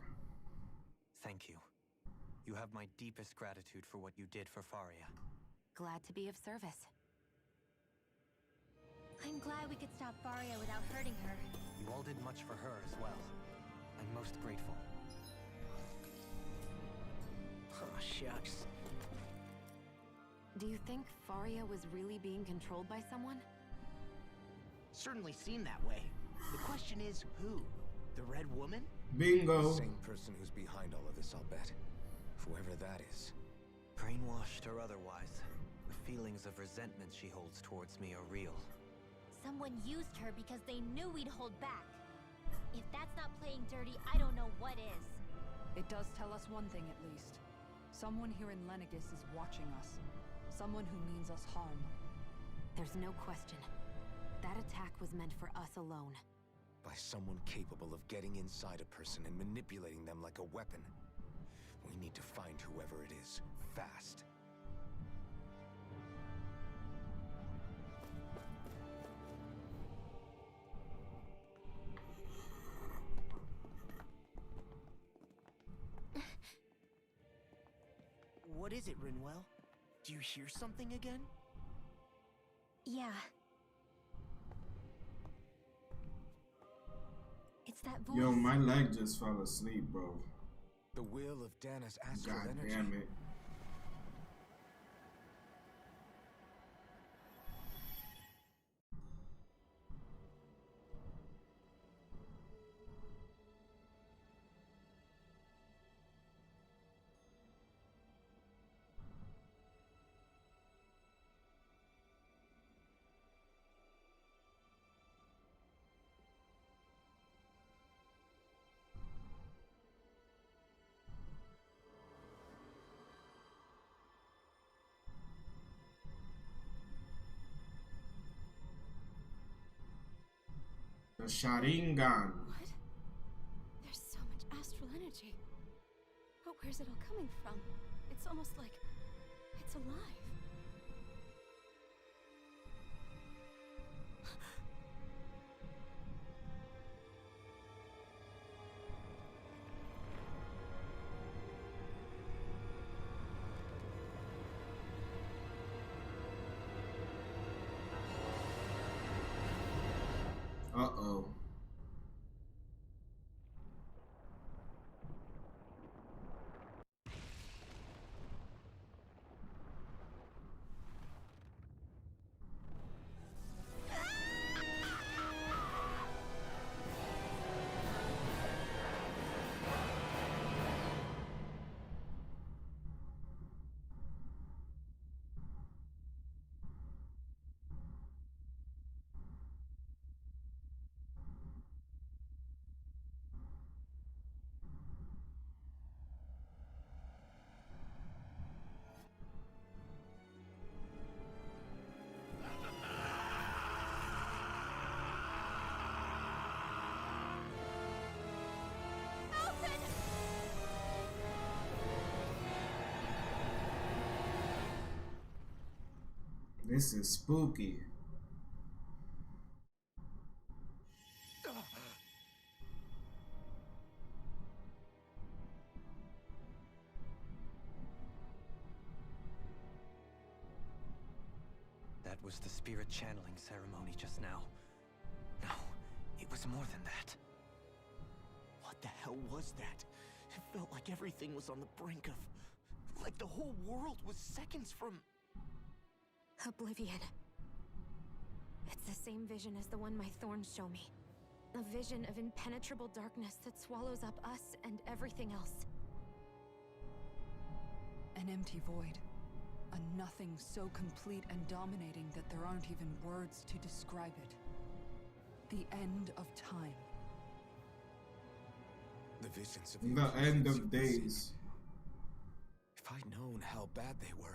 Thank you. You have my deepest gratitude for what you did for Faria. Glad to be of service. I'm glad we could stop Faria without hurting her. You all did much for her as well. I'm most grateful. Oh, shucks. Do you think Faria was really being controlled by someone? Certainly seemed that way. The question is, who? The Red Woman? Bingo. The same person who's behind all of this, I'll bet. Whoever that is. Brainwashed or otherwise, the feelings of resentment she holds towards me are real. Someone used her because they knew we'd hold back. If that's not playing dirty, I don't know what is. It does tell us one thing at least. Someone here in Lenegis is watching us. Someone who means us harm. There's no question. That attack was meant for us alone. By someone capable of getting inside a person and manipulating them like a weapon. We need to find whoever it is, fast. What is it, Rinwell? Do you hear something again? Yeah. It's that voice. Yo, my leg just fell asleep, bro. The will of Dana's astral God energy. damn it. The Sharingan. What? There's so much astral energy. But where's it all coming from? It's almost like it's alive. Uh-oh. This is spooky. That was the spirit channeling ceremony just now. No, it was more than that. What the hell was that? It felt like everything was on the brink of... like the whole world was seconds from... Oblivion. It's the same vision as the one my thorns show me. A vision of impenetrable darkness that swallows up us and everything else. An empty void. A nothing so complete and dominating that there aren't even words to describe it. The end of time. The visions of The end of days. If I'd known how bad they were,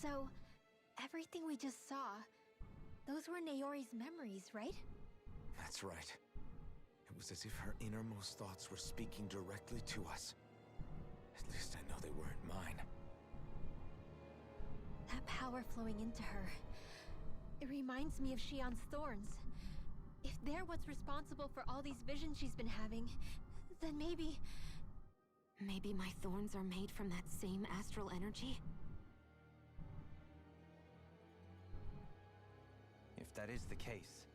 So, everything we just saw, those were Naori's memories, right? That's right. It was as if her innermost thoughts were speaking directly to us. At least I know they weren't mine. That power flowing into her. It reminds me of Shion's thorns. If they're what's responsible for all these visions she's been having, then maybe... Maybe my thorns are made from that same astral energy? If that is the case,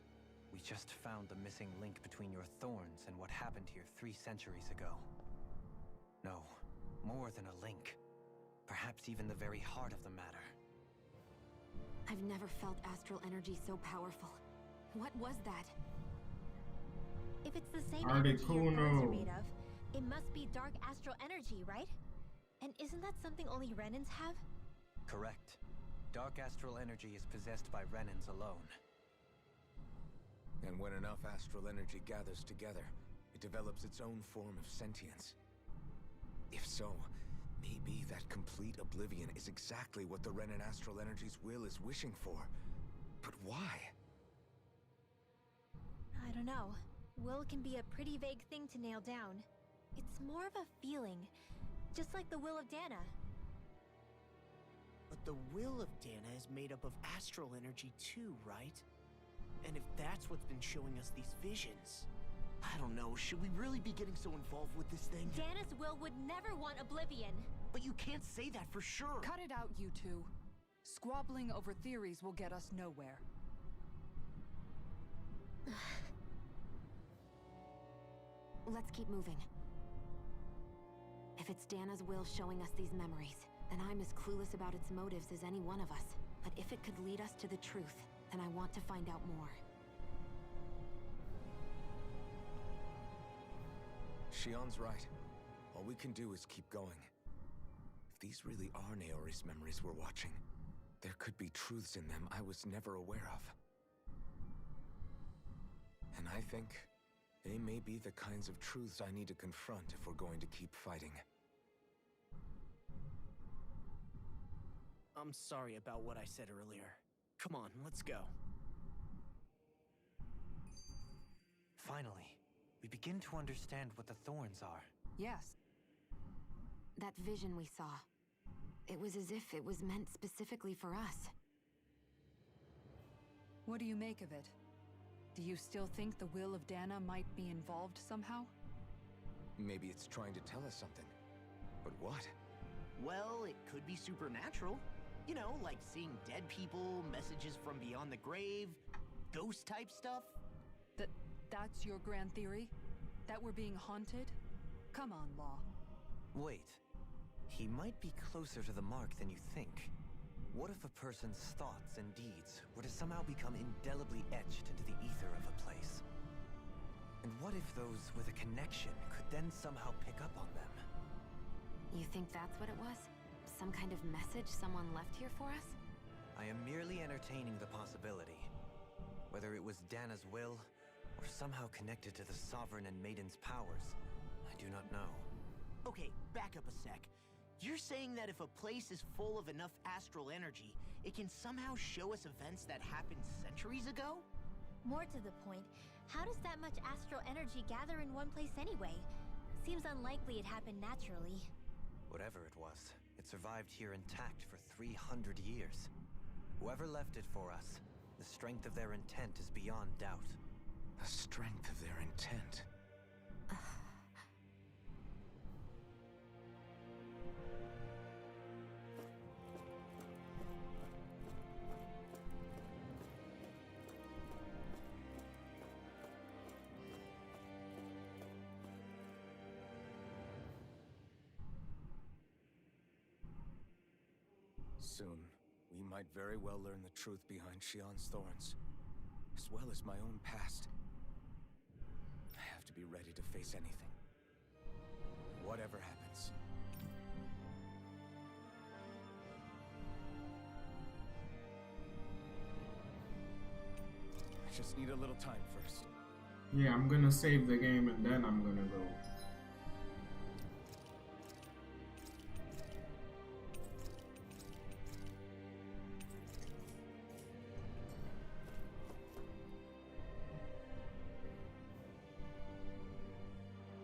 we just found the missing link between your thorns and what happened here 3 centuries ago. No, more than a link. Perhaps even the very heart of the matter. I've never felt astral energy so powerful. What was that? If it's the same energy your thorns are Articuno. made of, it must be dark astral energy, right? And isn't that something only Renans have? Correct. Dark astral energy is possessed by Renans alone. And when enough astral energy gathers together, it develops its own form of sentience. If so, maybe that complete oblivion is exactly what the Renan astral energy's will is wishing for. But why? I don't know. Will can be a pretty vague thing to nail down. It's more of a feeling, just like the will of Dana. But the will of Dana is made up of astral energy too, right? And if that's what's been showing us these visions... I don't know, should we really be getting so involved with this thing? Dana's will would never want oblivion. But you can't say that for sure! Cut it out, you two. Squabbling over theories will get us nowhere. Let's keep moving. If it's Dana's will showing us these memories, then I'm as clueless about its motives as any one of us. But if it could lead us to the truth, then I want to find out more. Shion's right. All we can do is keep going. If these really are Naori's memories we're watching, there could be truths in them I was never aware of. And I think they may be the kinds of truths I need to confront if we're going to keep fighting. I'm sorry about what I said earlier. Come on, let's go. Finally, we begin to understand what the thorns are. Yes. That vision we saw. It was as if it was meant specifically for us. What do you make of it? Do you still think the will of Dana might be involved somehow? Maybe it's trying to tell us something. But what? Well, it could be supernatural. You know, like seeing dead people, messages from beyond the grave, ghost-type stuff. That's your grand theory? That we're being haunted? Come on, Law. Wait. He might be closer to the mark than you think. What if a person's thoughts and deeds were to somehow become indelibly etched into the ether of a place? And what if those with a connection could then somehow pick up on them? You think that's what it was? Some kind of message someone left here for us? I am merely entertaining the possibility. Whether it was Dana's will, or somehow connected to the Sovereign and Maiden's powers, I do not know. Okay, back up a sec. You're saying that if a place is full of enough astral energy, it can somehow show us events that happened centuries ago? More to the point, how does that much astral energy gather in one place anyway? Seems unlikely it happened naturally. Whatever it was, it survived here intact for 300 years. Whoever left it for us, the strength of their intent is beyond doubt. The strength of their intent. Soon, we might very well learn the truth behind Shion's thorns, as well as my own past. I have to be ready to face anything. Whatever happens. I just need a little time first. Yeah, I'm gonna save the game and then I'm gonna go.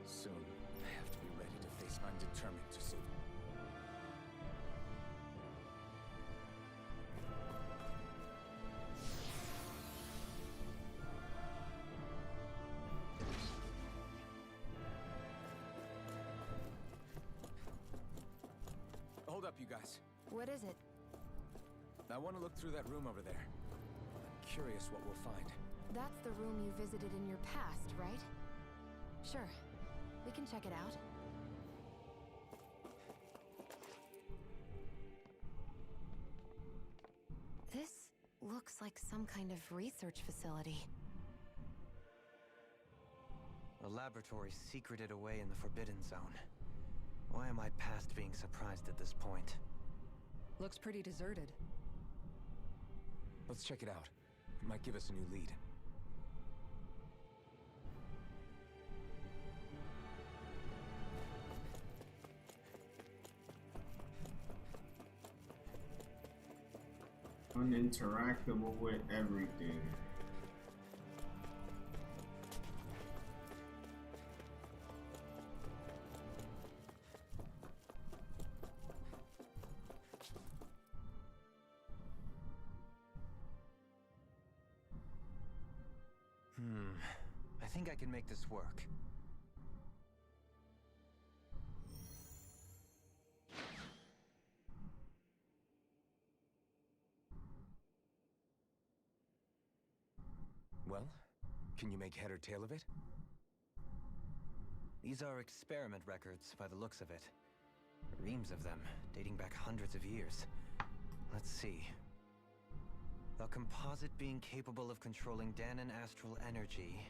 Soon, I have to be ready to face. I'm determined to save. Hold up, you guys. What is it? I want to look through that room over there. I'm curious what we'll find. That's the room you visited in your past, right? Sure. We can check it out. This looks like some kind of research facility. A laboratory secreted away in the Forbidden Zone. Why am I past being surprised at this point? Looks pretty deserted. Let's check it out. It might give us a new lead. Uninteractable with everything. I think I can make this work. Well, can you make head or tail of it? These are experiment records by the looks of it. Reams of them, dating back hundreds of years. Let's see. A composite being capable of controlling Danon astral energy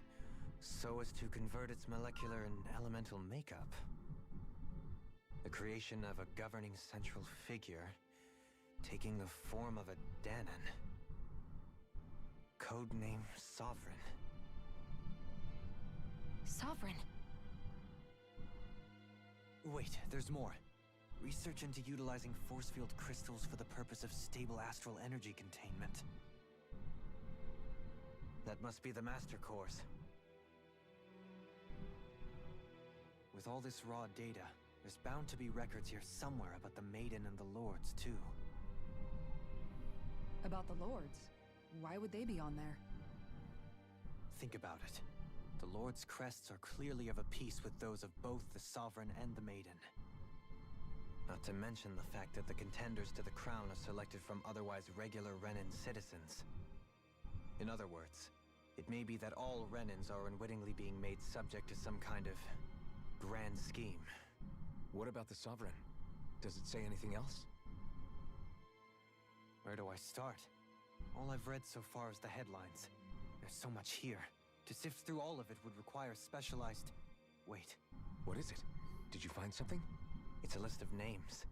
so as to convert its molecular and elemental makeup. The creation of a governing central figure taking the form of a Danon. Codename Sovereign. Sovereign. Wait, there's more. Research into utilizing force field crystals for the purpose of stable astral energy containment. That must be the Master Cores. With all this raw data, there's bound to be records here somewhere about the Maiden and the Lords, too. About the Lords? Why would they be on there? Think about it. The Lord's crests are clearly of a piece with those of both the Sovereign and the Maiden. Not to mention the fact that the contenders to the crown are selected from otherwise regular Renin citizens. In other words, it may be that all Renins are unwittingly being made subject to some kind of grand scheme. What about the Sovereign? Does it say anything else? Where do I start? All I've read so far is the headlines. There's so much here. To sift through all of it would require specialized... Wait. What is it? Did you find something? It's a list of names,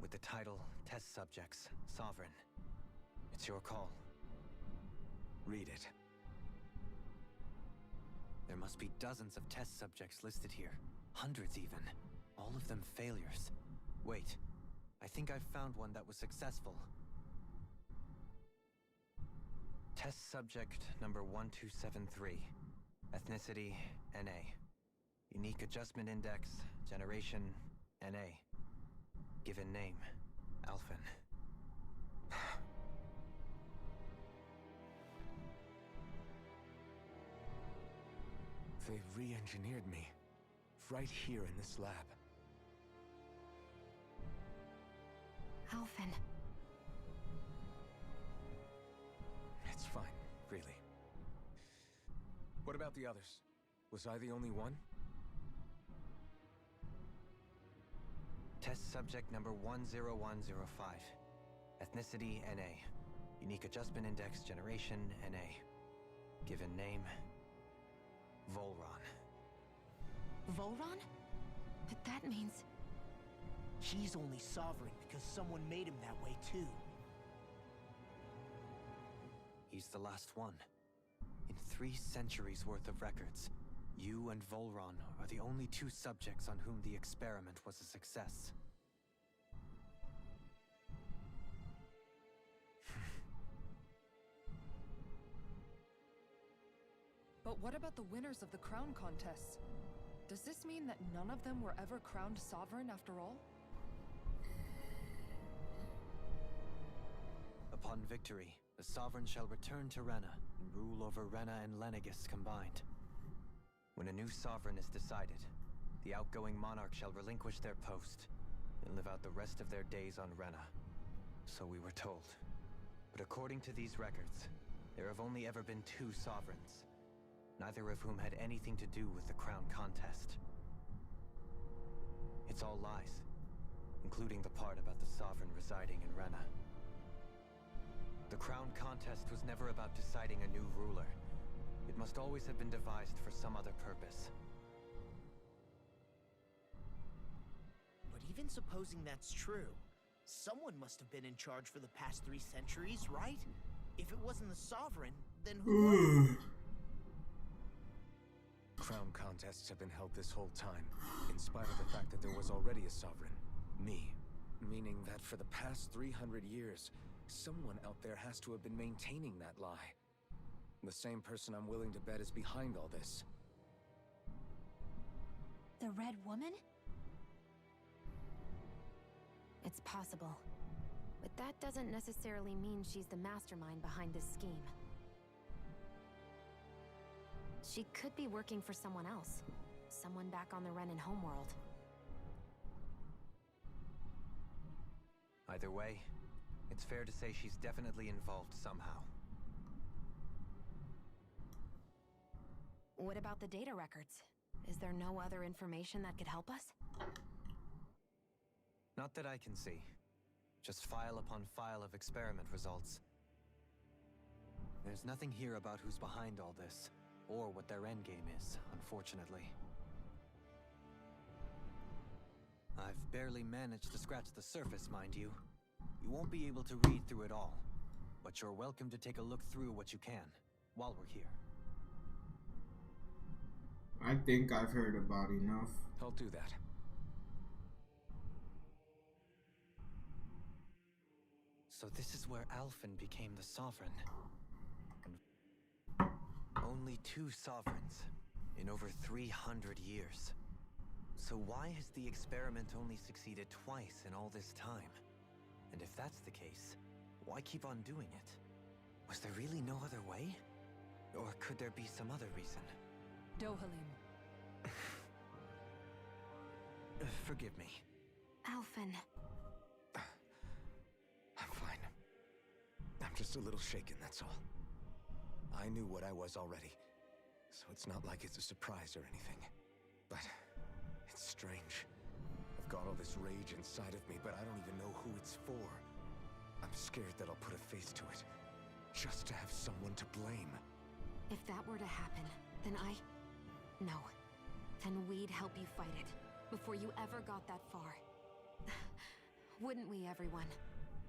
with the title Test Subjects, Sovereign. It's your call. Read it. There must be dozens of test subjects listed here. Hundreds even. All of them failures. Wait, I think I've found one that was successful. Test subject number 1273. Ethnicity, NA. Unique adjustment index, generation, NA. Given name, Alphen. They've re-engineered me. Right here in this lab. Alphen. It's fine, really. What about the others? Was I the only one? Test subject number 10105. Ethnicity, NA. Unique Adjustment Index Generation NA. Given name, Volron. Volron? But that means... He's only sovereign because someone made him that way too. He's the last one. In 3 centuries worth of records, you and Volron are the only 2 subjects on whom the experiment was a success. But what about the winners of the crown contests? Does this mean that none of them were ever crowned sovereign after all? Upon victory, the sovereign shall return to Rena and rule over Rena and Lenegis combined. When a new sovereign is decided, the outgoing monarch shall relinquish their post and live out the rest of their days on Rena. So we were told. But according to these records, there have only ever been 2 sovereigns, neither of whom had anything to do with the crown contest. It's all lies, including the part about the sovereign residing in Rena. The crown contest was never about deciding a new ruler. It must always have been devised for some other purpose. But even supposing that's true, someone must have been in charge for the past 3 centuries, right? If it wasn't the sovereign, then who was it? Crown contests have been held this whole time, in spite of the fact that there was already a sovereign. Me. Meaning that for the past 300 years, someone out there has to have been maintaining that lie. The same person I'm willing to bet is behind all this. The Red Woman? It's possible. But that doesn't necessarily mean she's the mastermind behind this scheme. She could be working for someone else. Someone back on the Renan homeworld. Either way, it's fair to say she's definitely involved somehow. What about the data records? Is there no other information that could help us? Not that I can see. Just file upon file of experiment results. There's nothing here about who's behind all this, or what their endgame is, unfortunately. I've barely managed to scratch the surface, mind you. You won't be able to read through it all, but you're welcome to take a look through what you can, while we're here. I think I've heard about enough. I'll do that. So this is where Alphen became the sovereign. Only 2 sovereigns in over 300 years. So why has the experiment only succeeded twice in all this time? And if that's the case, why keep on doing it? Was there really no other way? Or could there be some other reason? Dohalim. Forgive me. Alphen. I'm fine. I'm just a little shaken, that's all. I knew what I was already, so it's not like it's a surprise or anything. But it's strange. I've got all this rage inside of me, but I don't even know who it's for. I'm scared that I'll put a face to it, just to have someone to blame. If that were to happen, then No. Then we'd help you fight it, before you ever got that far. Wouldn't we, everyone?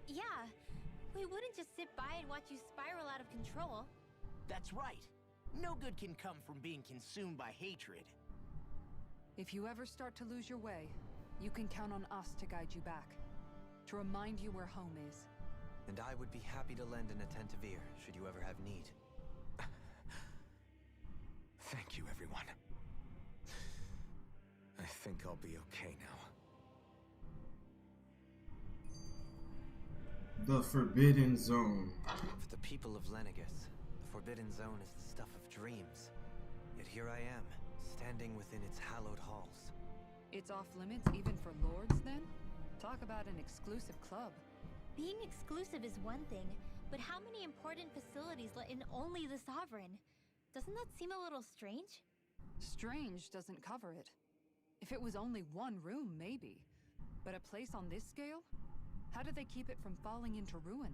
Yeah. We wouldn't just sit by and watch you spiral out of control. That's right. No good can come from being consumed by hatred. If you ever start to lose your way, you can count on us to guide you back. To remind you where home is. And I would be happy to lend an attentive ear, should you ever have need. Thank you, everyone. I think I'll be okay now. The Forbidden Zone. For the people of Lenegis, the Forbidden Zone is the stuff of dreams. Yet here I am, standing within its hallowed halls. It's off limits even for lords, then? Talk about an exclusive club. Being exclusive is one thing, but how many important facilities let in only the Sovereign? Doesn't that seem a little strange? Strange doesn't cover it. If it was only one room, maybe. But a place on this scale? How do they keep it from falling into ruin?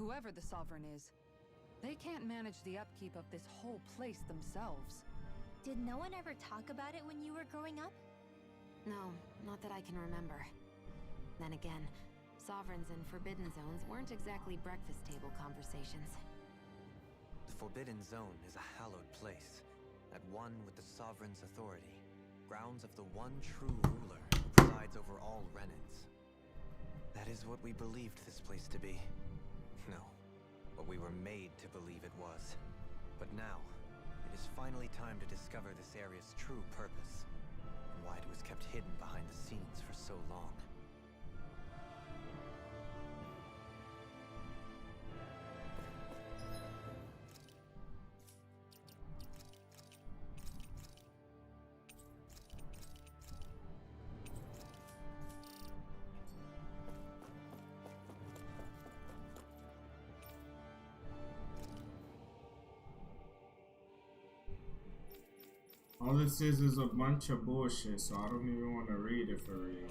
Whoever the Sovereign is, they can't manage the upkeep of this whole place themselves. Did no one ever talk about it when you were growing up? No, not that I can remember. Then again, Sovereigns and Forbidden Zones weren't exactly breakfast table conversations. The Forbidden Zone is a hallowed place, at one with the Sovereign's authority, grounds of the one true ruler who presides over all Renans. That is what we believed this place to be. No, what we were made to believe it was. But now, it is finally time to discover this area's true purpose, and why it was kept hidden behind the scenes for so long. All this is a bunch of bullshit, so I don't even want to read it for real.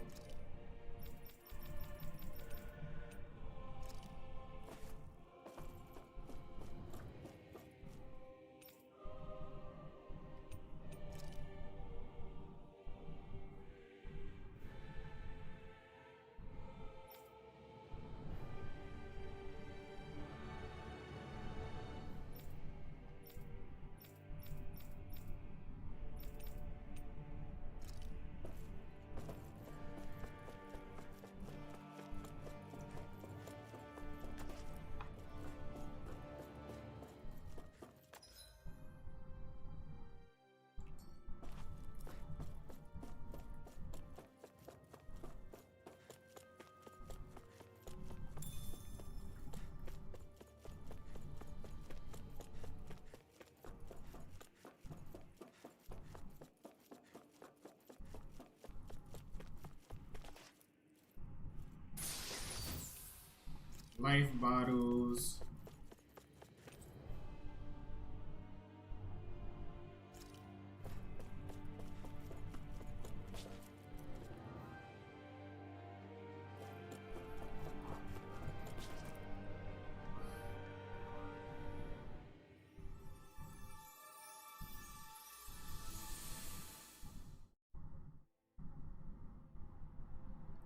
Life bottles.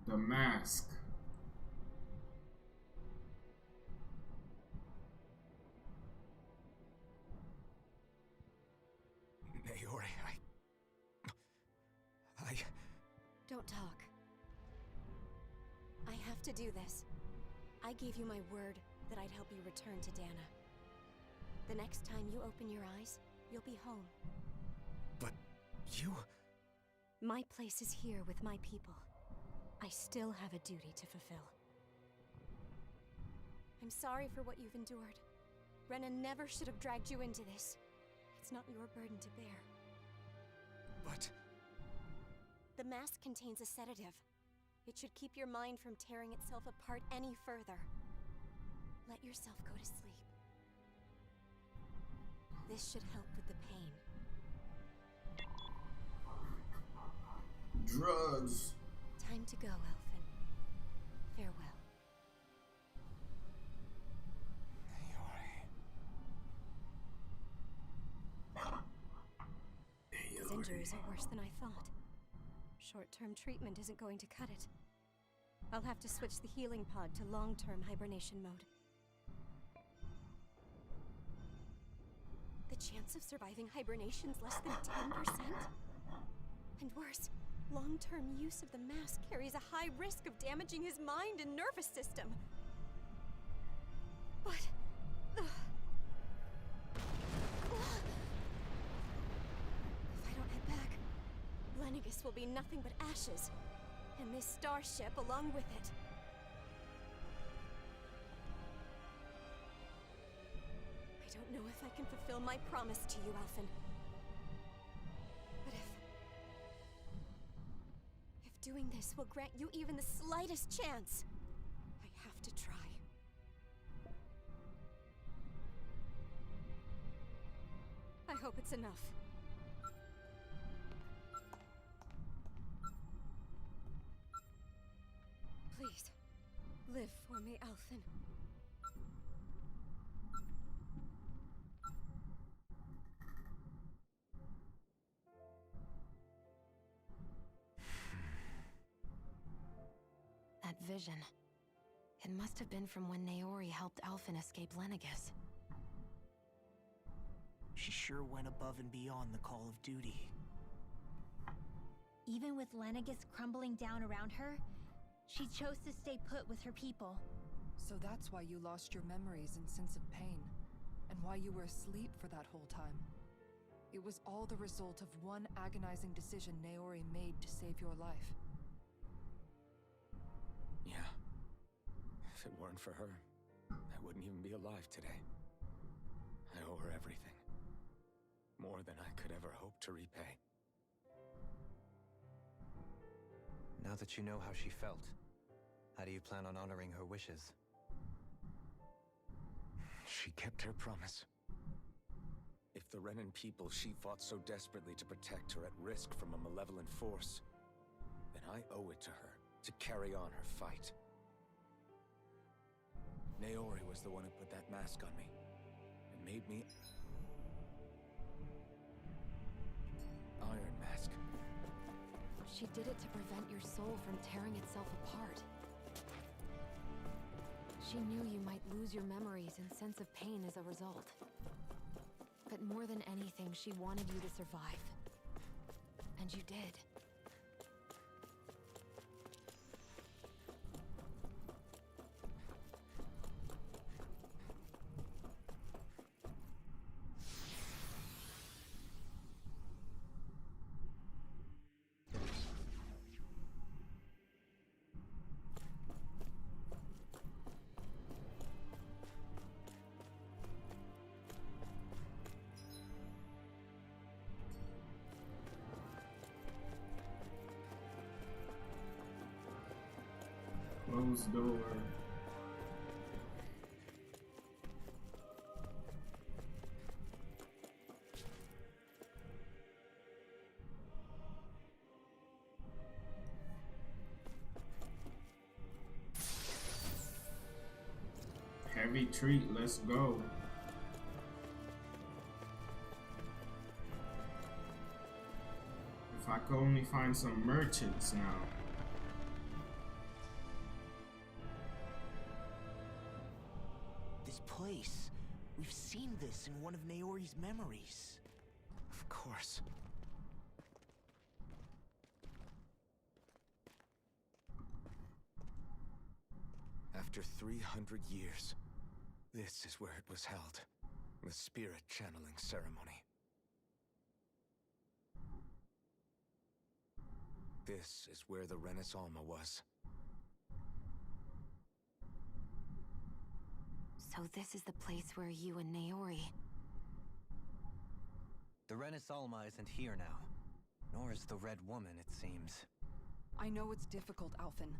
The mask. Naori, Don't talk. I have to do this. I gave you my word that I'd help you return to Dana. The next time you open your eyes, you'll be home. But you... My place is here with my people. I still have a duty to fulfill. I'm sorry for what you've endured. Renan never should have dragged you into this. It's not your burden to bear. But... The mask contains a sedative. It should keep your mind from tearing itself apart any further. Let yourself go to sleep. This should help with the pain. Drugs. Time to go, Elfin. Farewell. His injuries are worse than I thought. Short-term treatment isn't going to cut it. I'll have to switch the healing pod to long-term hibernation mode. The chance of surviving hibernation's less than 10%? And worse, long-term use of the mask carries a high risk of damaging his mind and nervous system. But... If I don't head back, Lenegis will be nothing but ashes, and this starship along with it. I don't know if I can fulfill my promise to you, Alphen. But if doing this will grant you even the slightest chance, I have to try. I hope it's enough. Please, live for me, Alphen. vision. It must have been from when Naori helped Alphen escape Lenegis. She sure went above and beyond the call of duty. Even with Lenegis crumbling down around her, she chose to stay put with her people. So that's why you lost your memories and sense of pain, and why you were asleep for that whole time. It was all the result of one agonizing decision Naori made to save your life. Yeah. If it weren't for her, I wouldn't even be alive today. I owe her everything. More than I could ever hope to repay. Now that you know how she felt, how do you plan on honoring her wishes? She kept her promise. If the Renan people she fought so desperately to protect are at risk from a malevolent force, then I owe it to her to carry on her fight. Naori was the one who put that mask on me, and made me... Iron Mask. She did it to prevent your soul from tearing itself apart. She knew you might lose your memories and sense of pain as a result. But more than anything, she wanted you to survive. And you did. Closed door. Heavy treat, let's go. If I could only find some merchants now. This place. We've seen this in one of Naori's memories. Of course. After 300 years, this is where it was held. The spirit channeling ceremony. This is where the Renis Alma was. So this is the place where you and Naori... The Renis Alma isn't here now. Nor is the Red Woman, it seems. I know it's difficult, Alphen,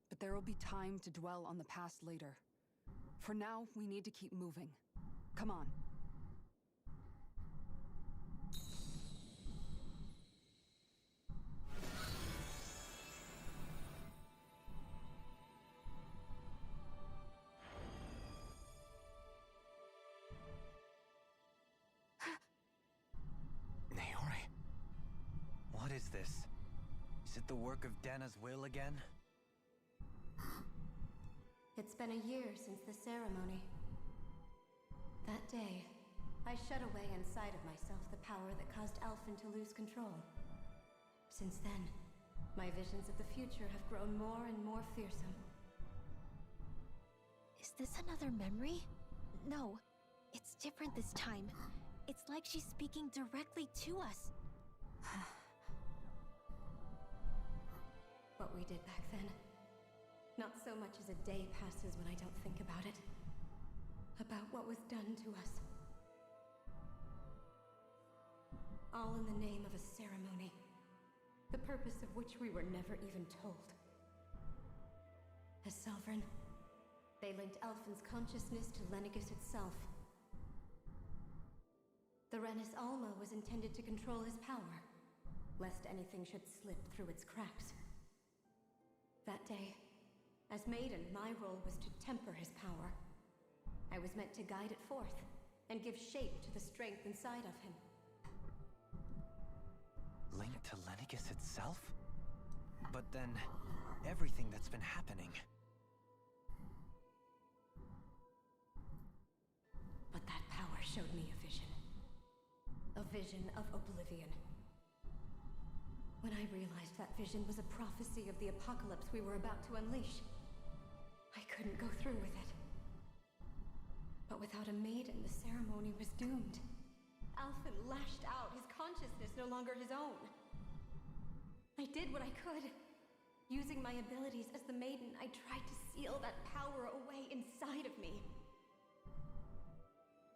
but there will be time to dwell on the past later. For now, we need to keep moving. Come on. Naori. What is this? Is it the work of Dana's will again? It's been a year since the ceremony. That day, I shut away inside of myself the power that caused Alphen to lose control. Since then, my visions of the future have grown more and more fearsome. Is this another memory? No, it's different this time. It's like she's speaking directly to us. What we did back then. Not so much as a day passes when I don't think about it. About what was done to us. All in the name of a ceremony. The purpose of which we were never even told. As Sovereign, they linked Alphen's consciousness to Lenegis itself. The Renis Alma was intended to control his power, lest anything should slip through its cracks. That day, as Maiden, my role was to temper his power. I was meant to guide it forth, and give shape to the strength inside of him. Linked to Lenegis itself? But then, everything that's been happening... showed me a vision. A vision of oblivion. When I realized that vision was a prophecy of the apocalypse we were about to unleash, I couldn't go through with it. But without a maiden, the ceremony was doomed. Alphen lashed out, his consciousness no longer his own. I did what I could. Using my abilities as the maiden, I tried to seal that power away inside of me.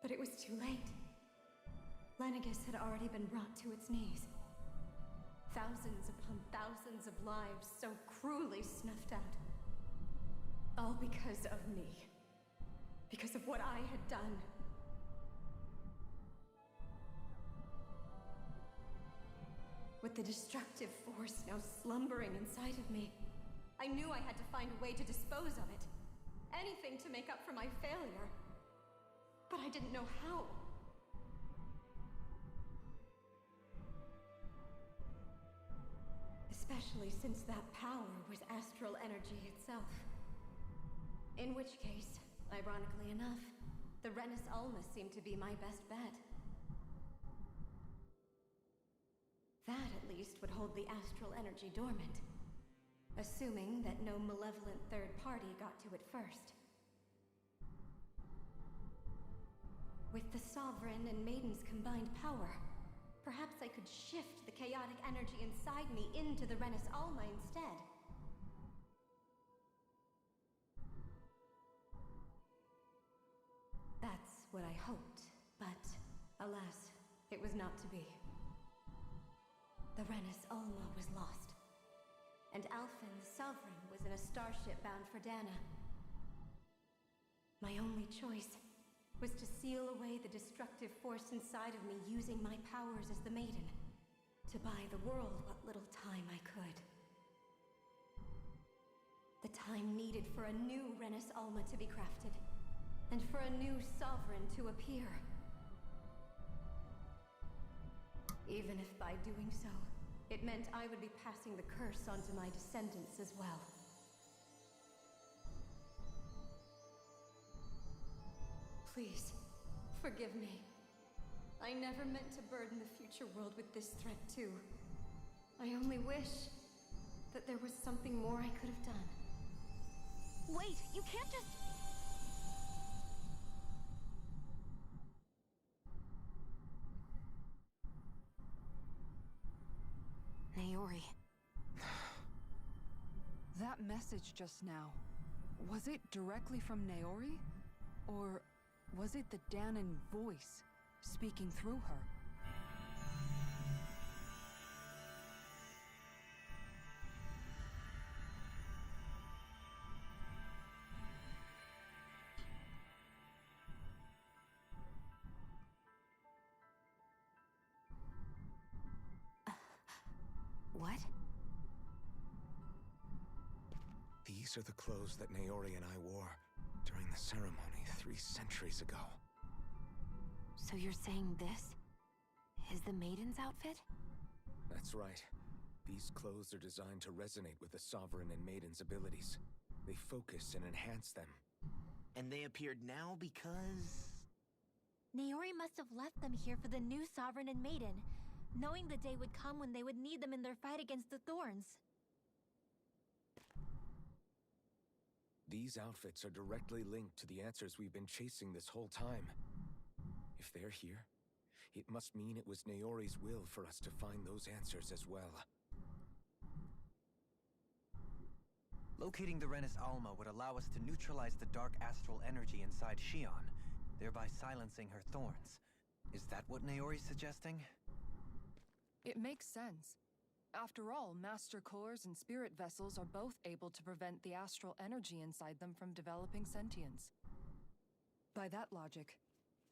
But it was too late. Lenegis had already been brought to its knees. Thousands upon thousands of lives so cruelly snuffed out. All because of me. Because of what I had done. With the destructive force now slumbering inside of me, I knew I had to find a way to dispose of it. Anything to make up for my failure. But I didn't know how. Especially since that power was astral energy itself. In which case, ironically enough, the Renus Alma seemed to be my best bet. That, at least, would hold the astral energy dormant. Assuming that no malevolent third party got to it first. With the Sovereign and Maiden's combined power, perhaps I could shift the chaotic energy inside me into the Renus Alma instead. That's what I hoped, but alas, it was not to be. The Renus Alma was lost, and Alphen, the Sovereign, was in a starship bound for Dana. My only choice was to seal away the destructive force inside of me using my powers as the Maiden, to buy the world what little time I could. The time needed for a new Renus Alma to be crafted, and for a new Sovereign to appear. Even if by doing so, it meant I would be passing the curse onto my descendants as well. Please, forgive me. I never meant to burden the future world with this threat too. I only wish that there was something more I could have done. Wait, you can't just... Naori. That message just now, was it directly from Naori? Or was it the Danon voice speaking through her? What? These are the clothes that Naori and I wore during the ceremony 3 centuries ago. So you're saying this is the Maiden's outfit? That's right. These clothes are designed to resonate with the Sovereign and Maiden's abilities. They focus and enhance them. And they appeared now because... Naori must have left them here for the new Sovereign and Maiden, knowing the day would come when they would need them in their fight against the Thorns. These outfits are directly linked to the answers we've been chasing this whole time. If they're here, it must mean it was Naori's will for us to find those answers as well. Locating the Renus Alma would allow us to neutralize the dark astral energy inside Shion, thereby silencing her thorns. Is that what Naori's suggesting? It makes sense. After all, Master Cores and Spirit Vessels are both able to prevent the astral energy inside them from developing sentience. By that logic,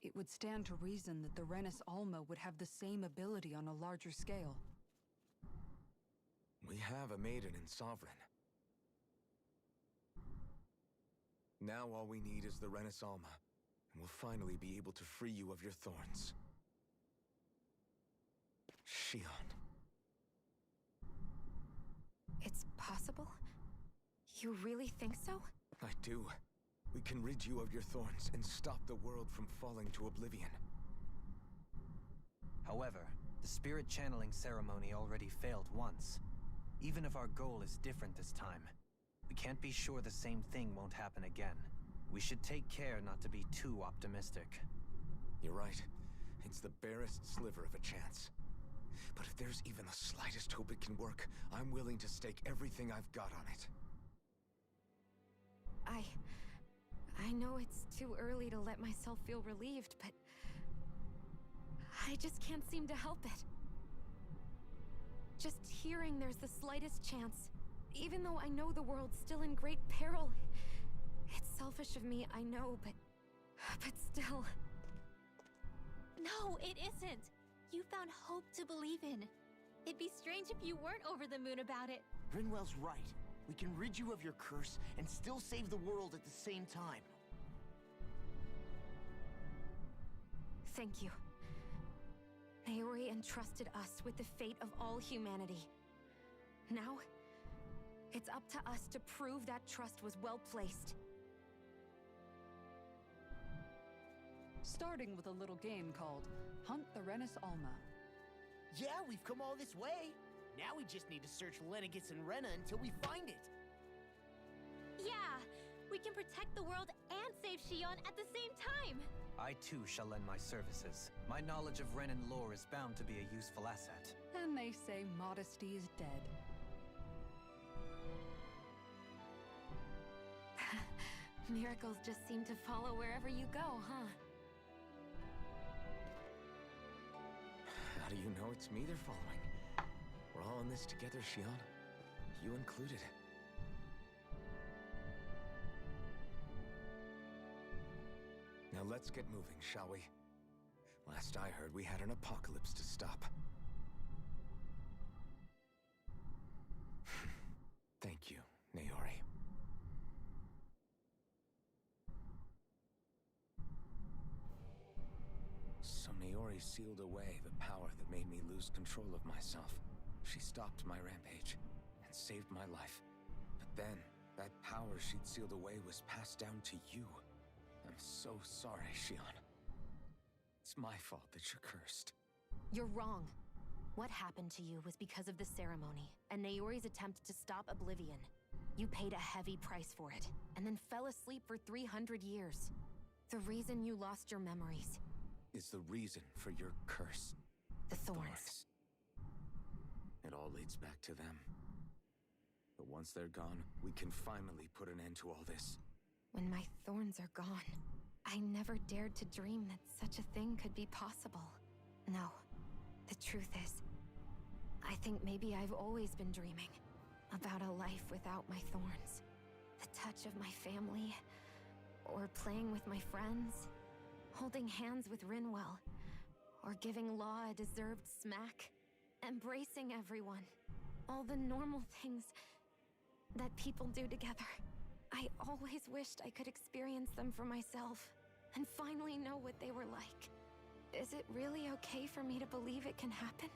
it would stand to reason that the Renus Alma would have the same ability on a larger scale. We have a Maiden and Sovereign. Now all we need is the Renus Alma, and we'll finally be able to free you of your thorns. Shion. It's possible? You really think so? I do. We can rid you of your thorns and stop the world from falling to oblivion. However, the spirit channeling ceremony already failed once. Even if our goal is different this time, we can't be sure the same thing won't happen again. We should take care not to be too optimistic. You're right. It's the barest sliver of a chance. But if there's even the slightest hope it can work, I'm willing to stake everything I've got on it. I know it's too early to let myself feel relieved, but I just can't seem to help it. Just hearing there's the slightest chance, even though I know the world's still in great peril. It's selfish of me, I know, but still. No, it isn't. You found hope to believe in. It'd be strange if you weren't over the moon about it. Rinwell's right. We can rid you of your curse and still save the world at the same time. Thank you. Naori entrusted us with the fate of all humanity. Now, it's up to us to prove that trust was well placed. Starting with a little game called Hunt the Renis Alma. Yeah, we've come all this way. Now we just need to search Lenegis and Rena until we find it. Yeah, we can protect the world and save Shion at the same time. I too shall lend my services. My knowledge of Renan lore is bound to be a useful asset. And they say modesty is dead. Miracles just seem to follow wherever you go, huh? How do you know it's me they're following? We're all in this together, Shion. You included. Now let's get moving, shall we? Last I heard, we had an apocalypse to stop. Thank you, Naori. So Naori sealed away the power that made me lose control of myself. She stopped my rampage and saved my life. But then, that power she'd sealed away was passed down to you. I'm so sorry, Shion. It's my fault that you're cursed. You're wrong. What happened to you was because of the ceremony, and Naori's attempt to stop Oblivion. You paid a heavy price for it, and then fell asleep for 300 years. The reason you lost your memories is the reason for your curse. The thorns. It all leads back to them. But once they're gone, we can finally put an end to all this. When my thorns are gone, I never dared to dream that such a thing could be possible. No, the truth is, I think maybe I've always been dreaming about a life without my thorns. The touch of my family, or playing with my friends, holding hands with Rinwell, or giving Law a deserved smack, embracing everyone. All the normal things that people do together. I always wished I could experience them for myself, and finally know what they were like. Is it really okay for me to believe it can happen?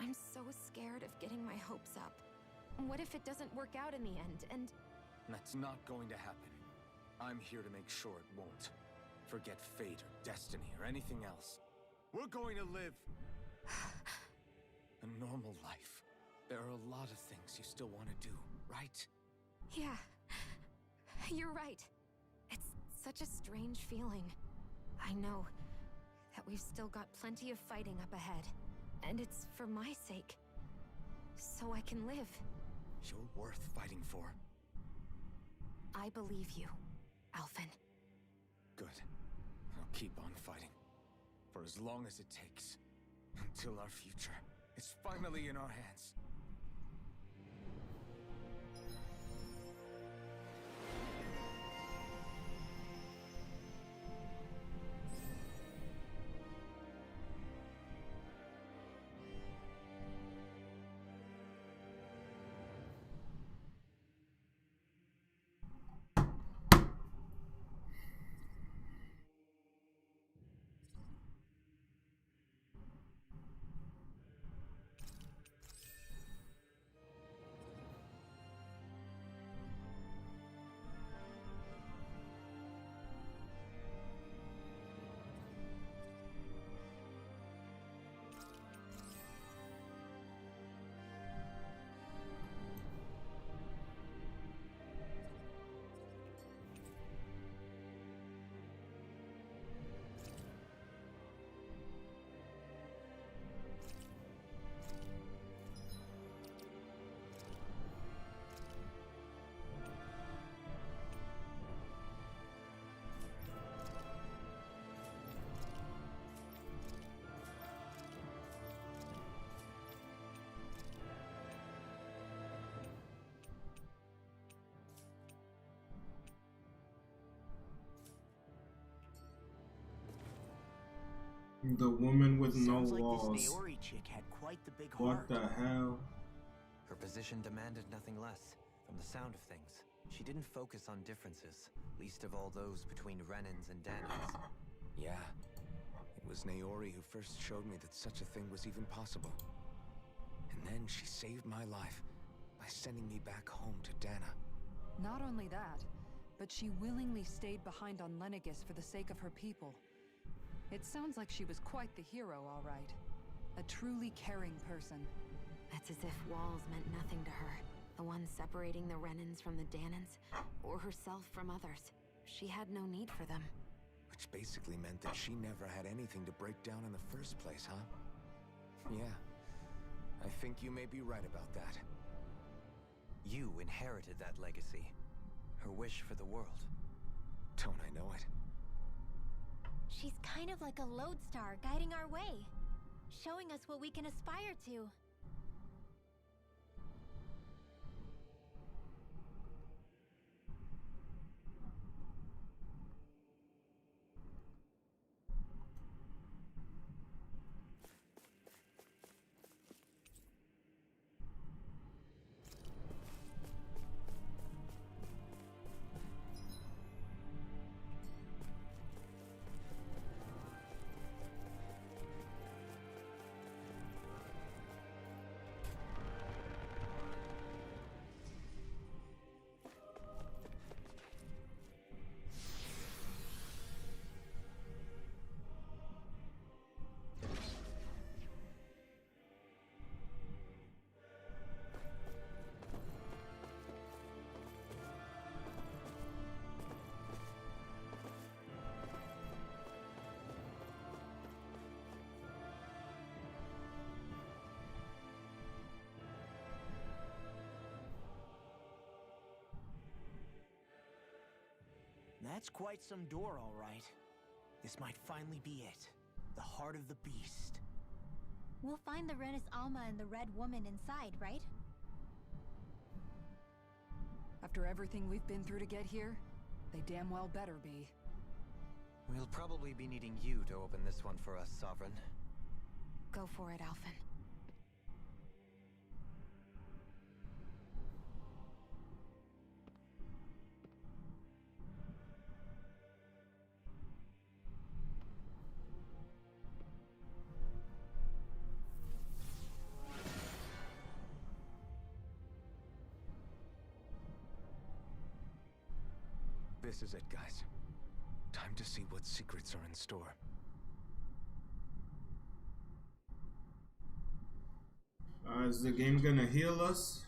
I'm so scared of getting my hopes up. What if it doesn't work out in the end, and... That's not going to happen. I'm here to make sure it won't. Forget fate or destiny or anything else. We're going to live a normal life. There are a lot of things you still want to do, right? Yeah, you're right. It's such a strange feeling. I know that we've still got plenty of fighting up ahead, and it's for my sake, so I can live. You're worth fighting for. I believe you, Alphen. Good. I'll keep on fighting. For as long as it takes. Until our future is finally in our hands. The woman with no Sounds like walls. this Naori chick had quite the big What heart. the hell? Her position demanded nothing less. From the sound of things, she didn't focus on differences, least of all those between Renans and Danans. Yeah. It was Naori who first showed me that such a thing was even possible. And then she saved my life by sending me back home to Dana. Not only that, but she willingly stayed behind on Lenegis for the sake of her people. It sounds like she was quite the hero, all right. A truly caring person. It's as if walls meant nothing to her. The ones separating the Renans from the Danans, or herself from others. She had no need for them. Which basically meant that she never had anything to break down in the first place, huh? Yeah. I think you may be right about that. You inherited that legacy. Her wish for the world. Don't I know it? She's kind of like a lodestar guiding our way, showing us what we can aspire to. That's quite some door, all right. This might finally be it. The heart of the beast. We'll find the Renis Alma and the Red Woman inside, right? After everything we've been through to get here, they damn well better be. We'll probably be needing you to open this one for us, Sovereign. Go for it, Alphen. This is it, guys. Time to see what secrets are in store. Is the game gonna heal us?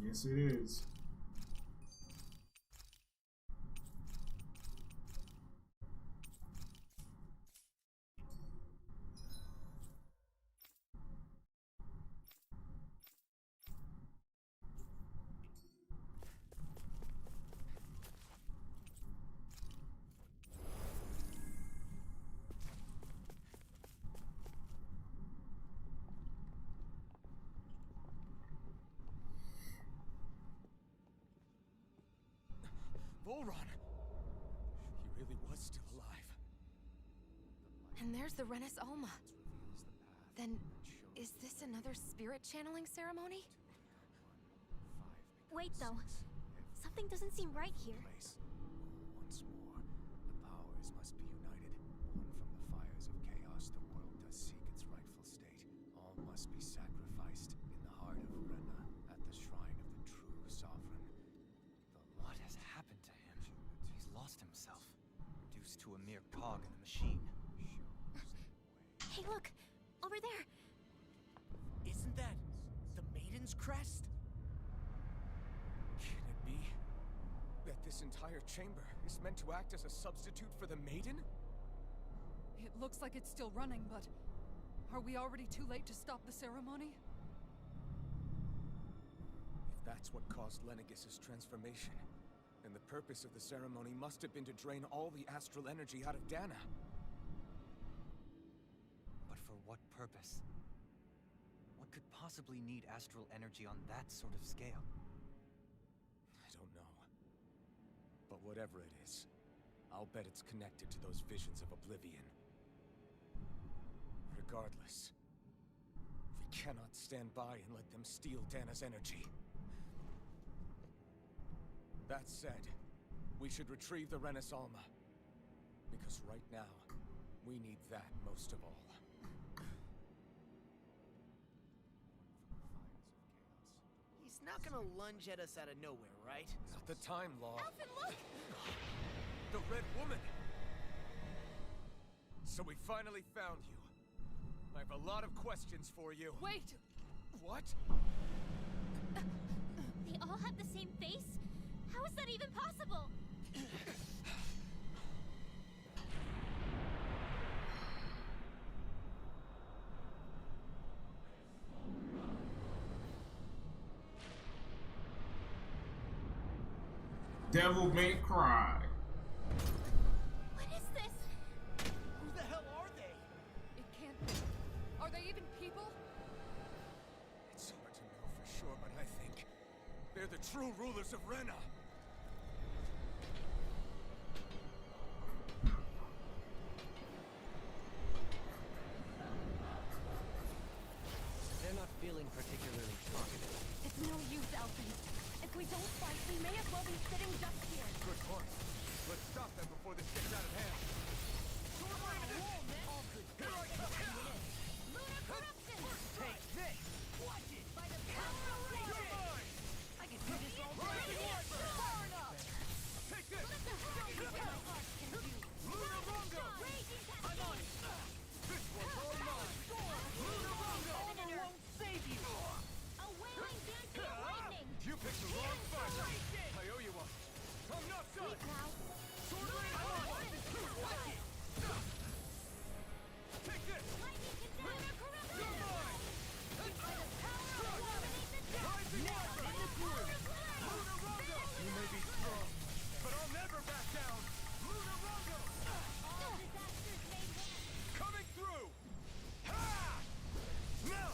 Yes, it is. Volron! He really was still alive. And there's the Renis Alma. Then, is this another spirit channeling ceremony? Wait, though. Something doesn't seem right here. Once more, the powers must be united. Born from the fires of chaos, the world does seek its rightful state. All must be sacrificed in the heart of Rena, at the shrine of the true sovereign. What has happened to him? He's lost himself, reduced to a mere cog in the machine. Hey, look! Over there! Isn't that the Maiden's crest? Can it be that this entire chamber is meant to act as a substitute for the Maiden? It looks like it's still running, but are we already too late to stop the ceremony? If that's what caused Lenegis' transformation, then the purpose of the ceremony must have been to drain all the astral energy out of Dana. But for what purpose? What could possibly need astral energy on that sort of scale? I don't know. But whatever it is, I'll bet it's connected to those visions of oblivion. Regardless, we cannot stand by and let them steal Dana's energy. That said, we should retrieve the Renis Alma. Because right now, we need that most of all. He's not gonna lunge at us out of nowhere, right? Not the time, Law. Alphen, look! The Red Woman! So we finally found you. I have a lot of questions for you. Wait! What? They all have the same face? How is that even possible? Devil May Cry. What is this? Who the hell are they? It can't be. Are they even people? It's hard to know for sure, but I think they're the true rulers of Rena. They're not feeling particularly talkative. It's no use, Alphen. If we don't fight, we may as well be sitting just here. Good point. Let's stop them before this gets out of hand. Lunar corruption! Take this! Watch it! By the power of Lenegis! I can do this all Right day! here! Far enough! Take this! Let the hell you can do! Lunar Rongo! Raging I'm on it! This one's all mine! Lunar Rongo! Won't save you! A wailing dancing lightning! You picked the wrong fight. I owe you one. I'm not done. Sleep now! Sword Rain Alma. Watch it! Take this. Lightning condemned! Corruption! You're mine. By the power of eliminate the death! Rising Wiper. In the power of light! Lunar Rongo. You may be strong, but I'll never back down. Lunar Rongo. All disasters made one! Coming through. Ha! Now.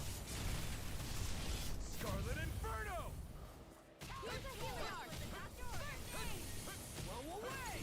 Scarlet Inferno. Here's a healing art! Blow away!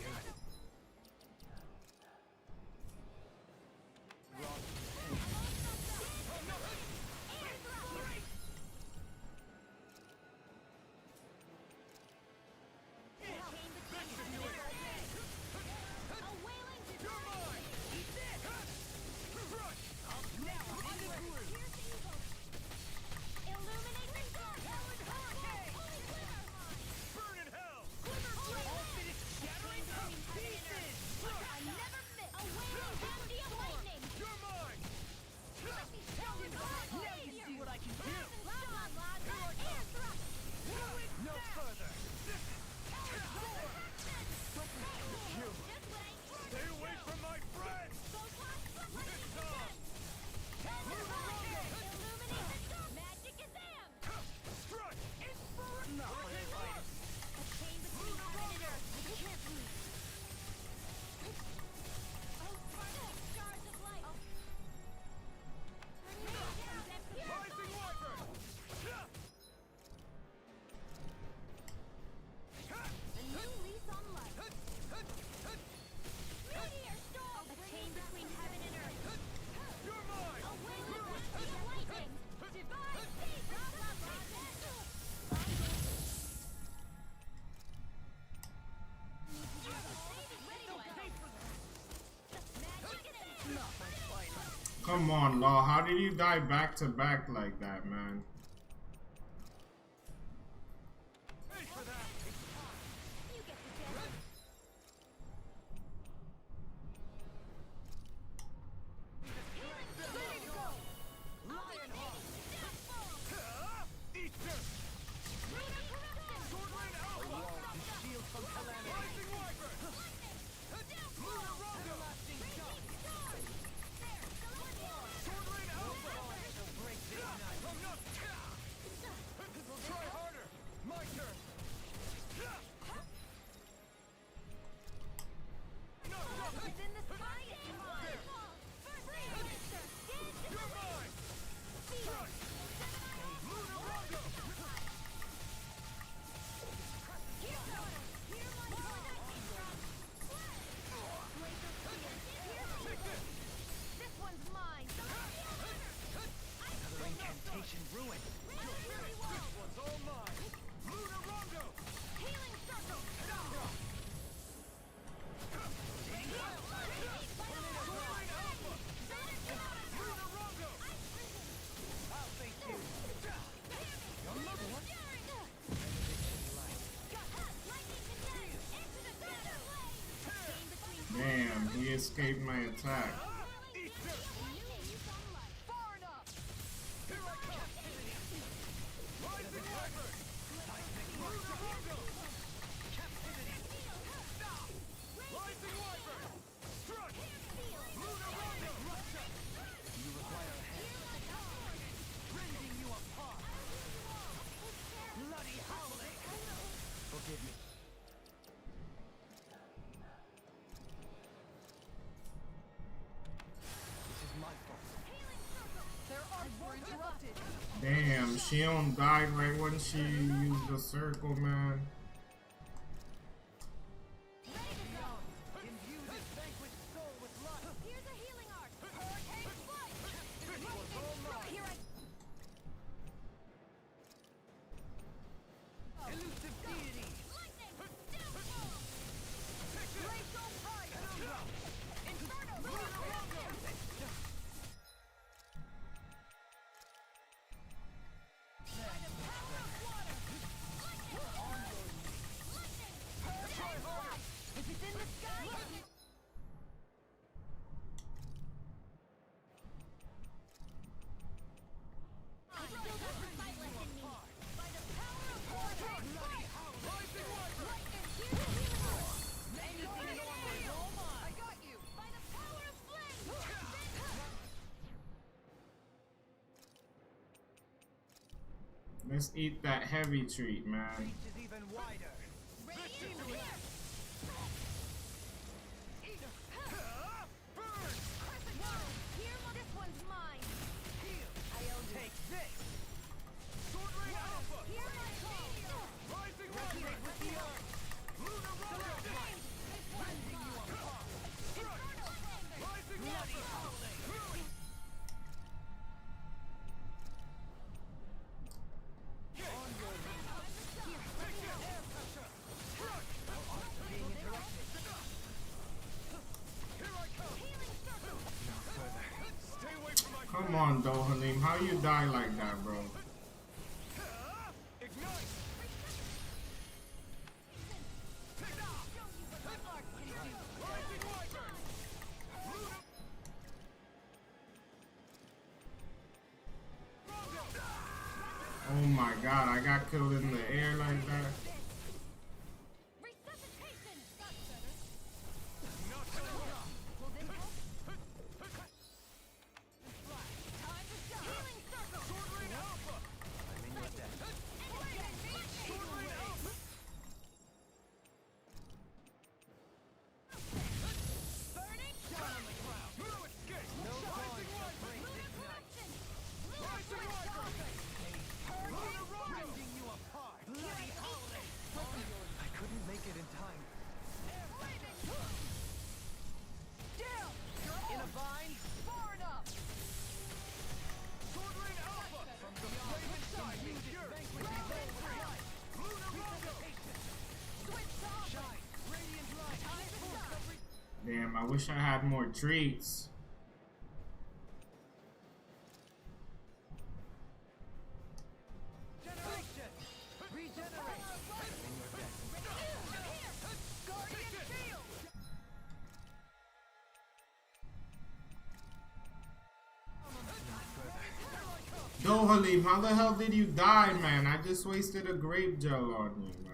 Burn in hell. Shattering to pieces! You're mine. Now you see what I can do! No further! Stay away from my friend. Strike. Not what I like. Rising Wiper. A new lease on life. Meteor storm! A chain between heaven and earth. You're mine. A wailing dusty of lightning. Divine peace! Blah, blah, Come on, Law. How did you die back to back like that, man? Pay for that. You get the gist. Ready to go! Lionheart! Eat this. Lunar corruption! Sword Rain Alma. Shield from calamity! Rising Wiper. Lunar Rongo. Sword Rain Alpha. Break this night! I'm not. escaped my attack. Damn, Shion died right when she used the circle, man. Let's eat that heavy treat, man. Come on, Dohalim, how you die like that, bro? Oh my god, I got killed in the air like that. Damn, I wish I had more treats. Dohalim, how the hell did you die, man? I just wasted a grape gel on you, man.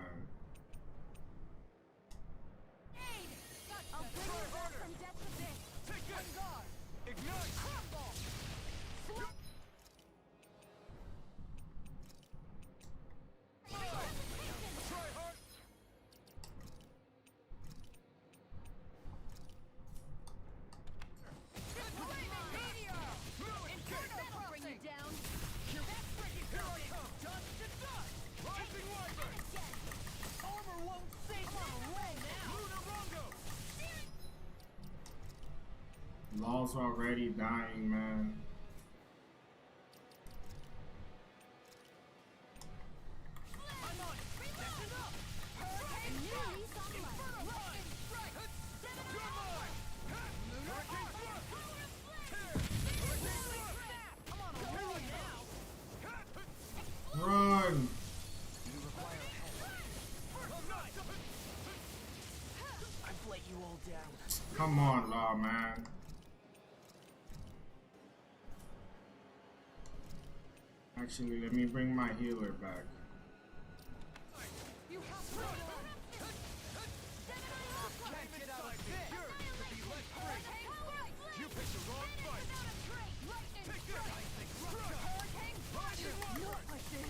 Law's already dying, man. Run! I've let you all down. Come on, Law. Oh man. Actually, let me bring my healer back. You have to can't get out of here. You're to be let free. You picked the wrong fight. Take this. Not like this.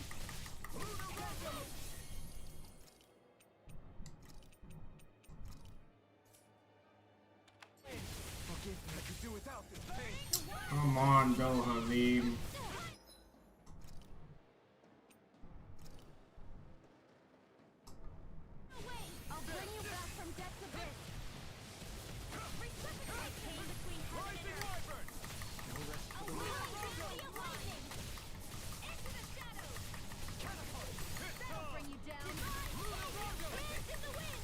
Forgive me. I could do without this pain. Come on, though, Halim. I'll bring you back from death's abyss. Resuscitate pain between heaven and earth. Wyvern. A wild of lightning. Into the shadows. That'll bring you down. Winds in the wind.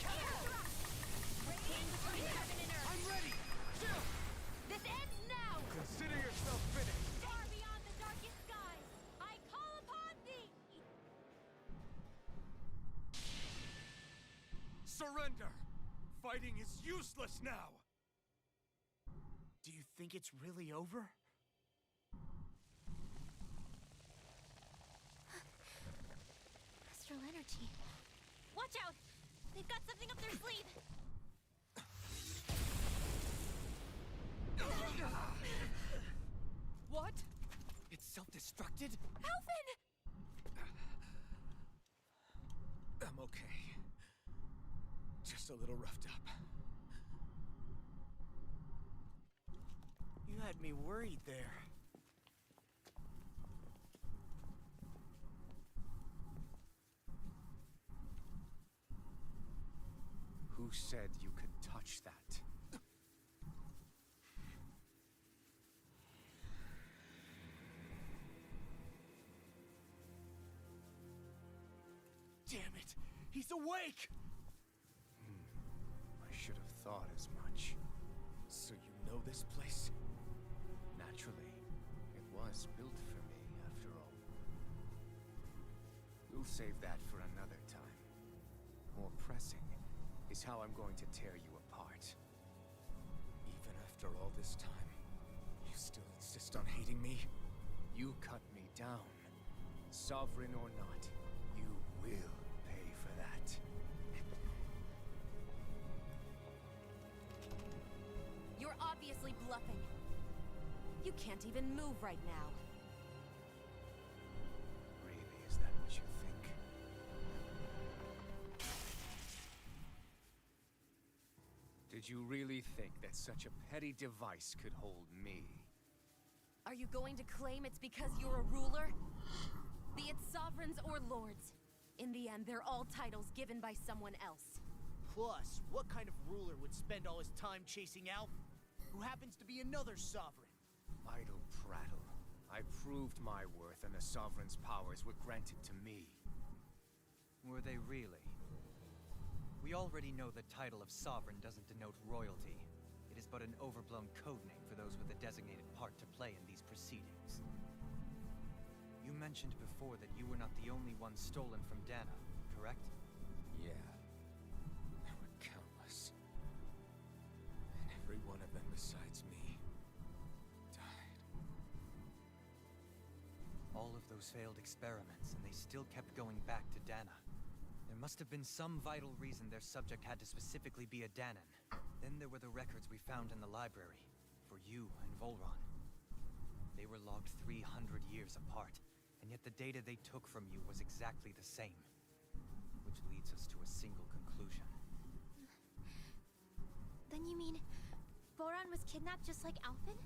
Air thrust. Pain between heaven and earth. I'm ready. Chill. This ends now. Consider yourself finished. Far beyond the darkest skies, I call upon thee. Surrender. Fighting is useless now. Do you think it's really over? Astral energy. Watch out! They've got something up their sleeve. What? It's self-destructed? Alphen! I'm okay. Just a little roughed up. You had me worried there. Who said you could touch that? Damn it! He's awake! I should have thought as much. So you know this place? Naturally. It was built for me, after all. We'll save that for another time. More pressing is how I'm going to tear you apart. Even after all this time, you still insist on hating me? You cut me down. Sovereign or not, you will pay for that. You're obviously bluffing. You can't even move right now. Really, is that what you think? Did you really think that such a petty device could hold me? Are you going to claim it's because you're a ruler? Be it sovereigns or lords. In the end, they're all titles given by someone else. Plus, what kind of ruler would spend all his time chasing Alphen, who happens to be another sovereign? Idle prattle. I proved my worth and the Sovereign's powers were granted to me. Were they really? We already know the title of Sovereign doesn't denote royalty. It is but an overblown codename for those with a designated part to play in these proceedings. You mentioned before that you were not the only one stolen from Dana, correct? Yeah. There were countless. And every one of them besides me died. All of those failed experiments, and they still kept going back to Dana. There must have been some vital reason their subject had to specifically be a Danan. Then there were the records we found in the library, for you and Volron. They were logged 300 years apart, and yet the data they took from you was exactly the same. Which leads us to a single conclusion. Then you mean Voron was kidnapped just like Alphen?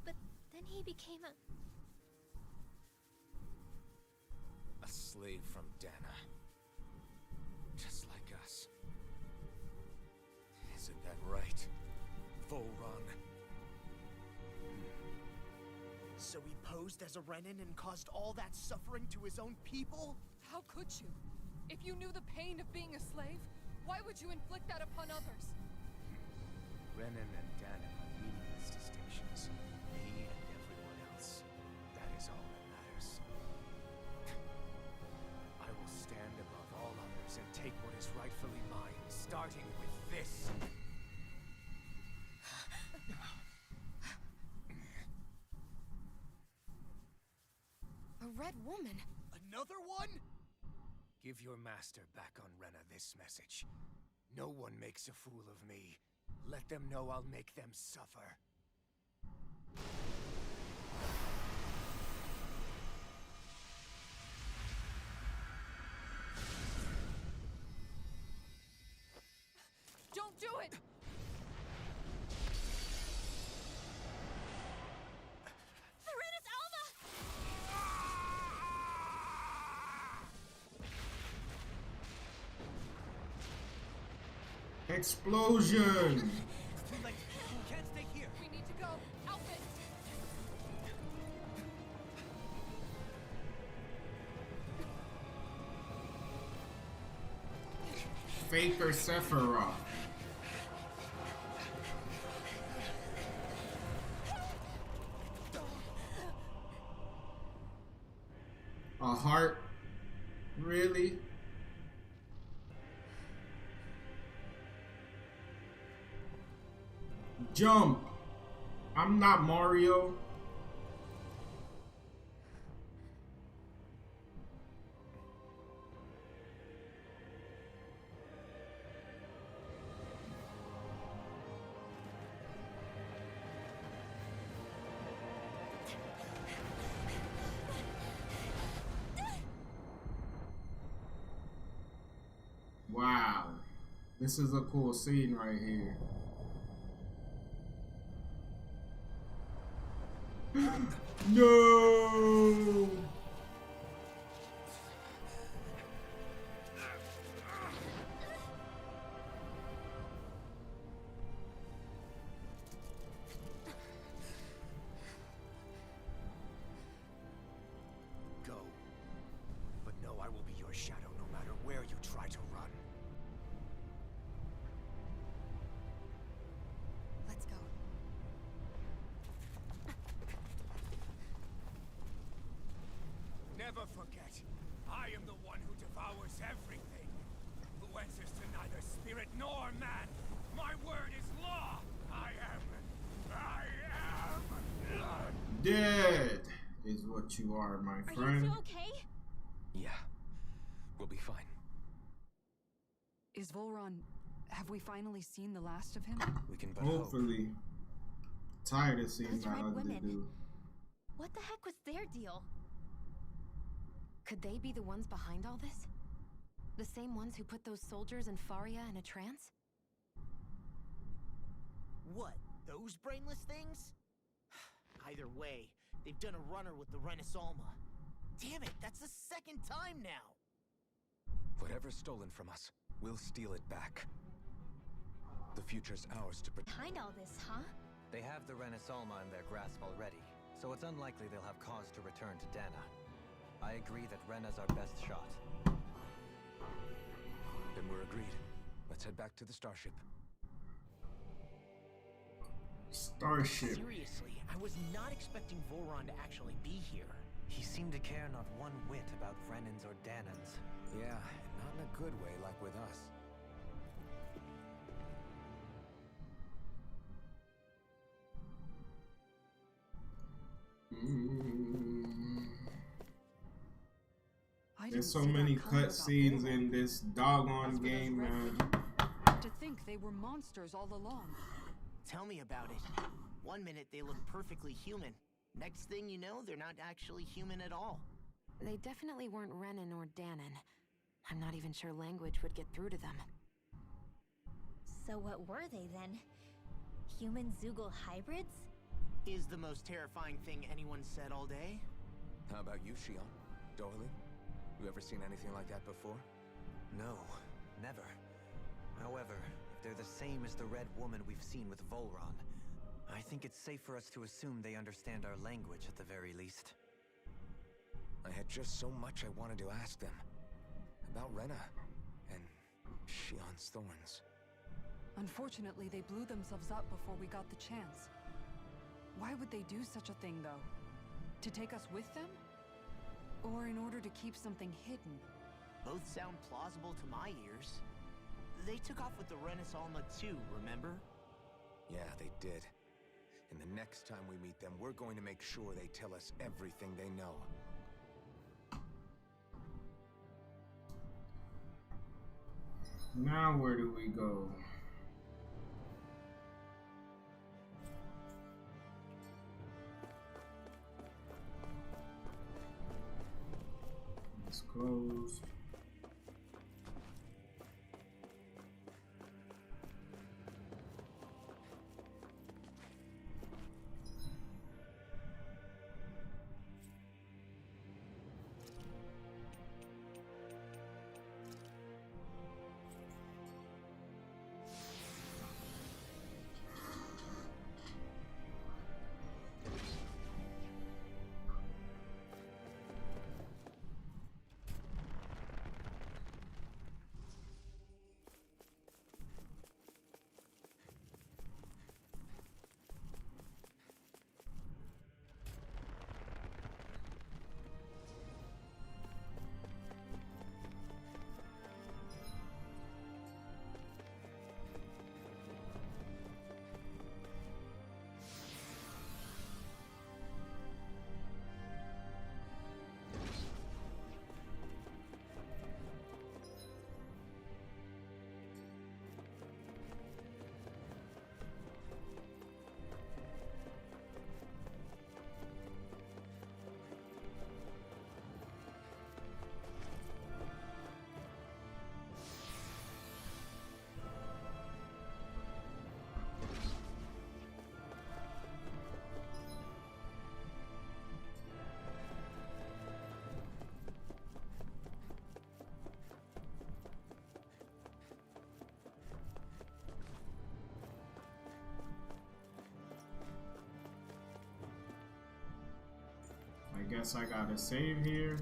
But then he became a... A slave from Dana. Just like us. Isn't that right, Volron? So he posed as a Renin and caused all that suffering to his own people? How could you? If you knew the pain of being a slave, why would you inflict that upon others? Renin and Danan are meaningless distinctions. Me and everyone else. That is all that matters. I will stand above all others and take what is rightfully mine, starting with this. Red Woman. Another one? Give your master back on Rena this message. No one makes a fool of me. Let them know I'll make them suffer. Don't do it! Serenus Alma! Explosion! Too late. We can't stay here. We need to go. Outfit! Faker Sephiroth. A heart? Really? Jump! I'm not Mario. Wow. This is a cool scene right here. No! Go. But know I will be your shadow no matter where you try to run. Let's go. Never forget, I am the one who devours everything. Who answers to neither spirit nor man. My word is law. I am. Dead is what you are, my Are friend. you two okay? Yeah, we'll be fine. Is Volron... Have we finally seen the last of him? We can but hope. Hopefully. Tired of seeing Those that red ugly women. dude. What the heck was their deal? Could they be the ones behind all this? The same ones who put those soldiers in Faria in a trance? What? Those brainless things? Either way, they've done a runner with the Renus Alma. Damn it, that's the second time now! Whatever's stolen from us, we'll steal it back. The future's ours to protect. Behind all this, huh? They have the Renus Alma in their grasp already, so it's unlikely they'll have cause to return to Dana. I agree that Rena's our best shot. Then we're agreed. Let's head back to the starship. Starship. Seriously, I was not expecting Volron to actually be here. He seemed to care not one whit about Renans or Danans. Yeah, and not in a good way like with us. There's so many cutscenes in this doggone game, man. To think they were monsters all along. Tell me about it. One minute they look perfectly human. Next thing you know, they're not actually human at all. They definitely weren't Renan or Danon. I'm not even sure language would get through to them. So what were they then? Human Zoogle hybrids? Is the most terrifying thing anyone said all day? How about you, Shion? Darling? You ever seen anything like that before? No, never. However, if they're the same as the Red Woman we've seen with Volron, I think it's safe for us to assume they understand our language at the very least. I had just so much I wanted to ask them. About Rena and Shion's thorns. Unfortunately, they blew themselves up before we got the chance. Why would they do such a thing, though? To take us with them? Or in order to keep something hidden? Both sound plausible to my ears. They took off with the Renus Alma too, remember? Yeah, they did. And the next time we meet them, we're going to make sure they tell us everything they know. Now where do we go? It's closed. I guess I gotta save here.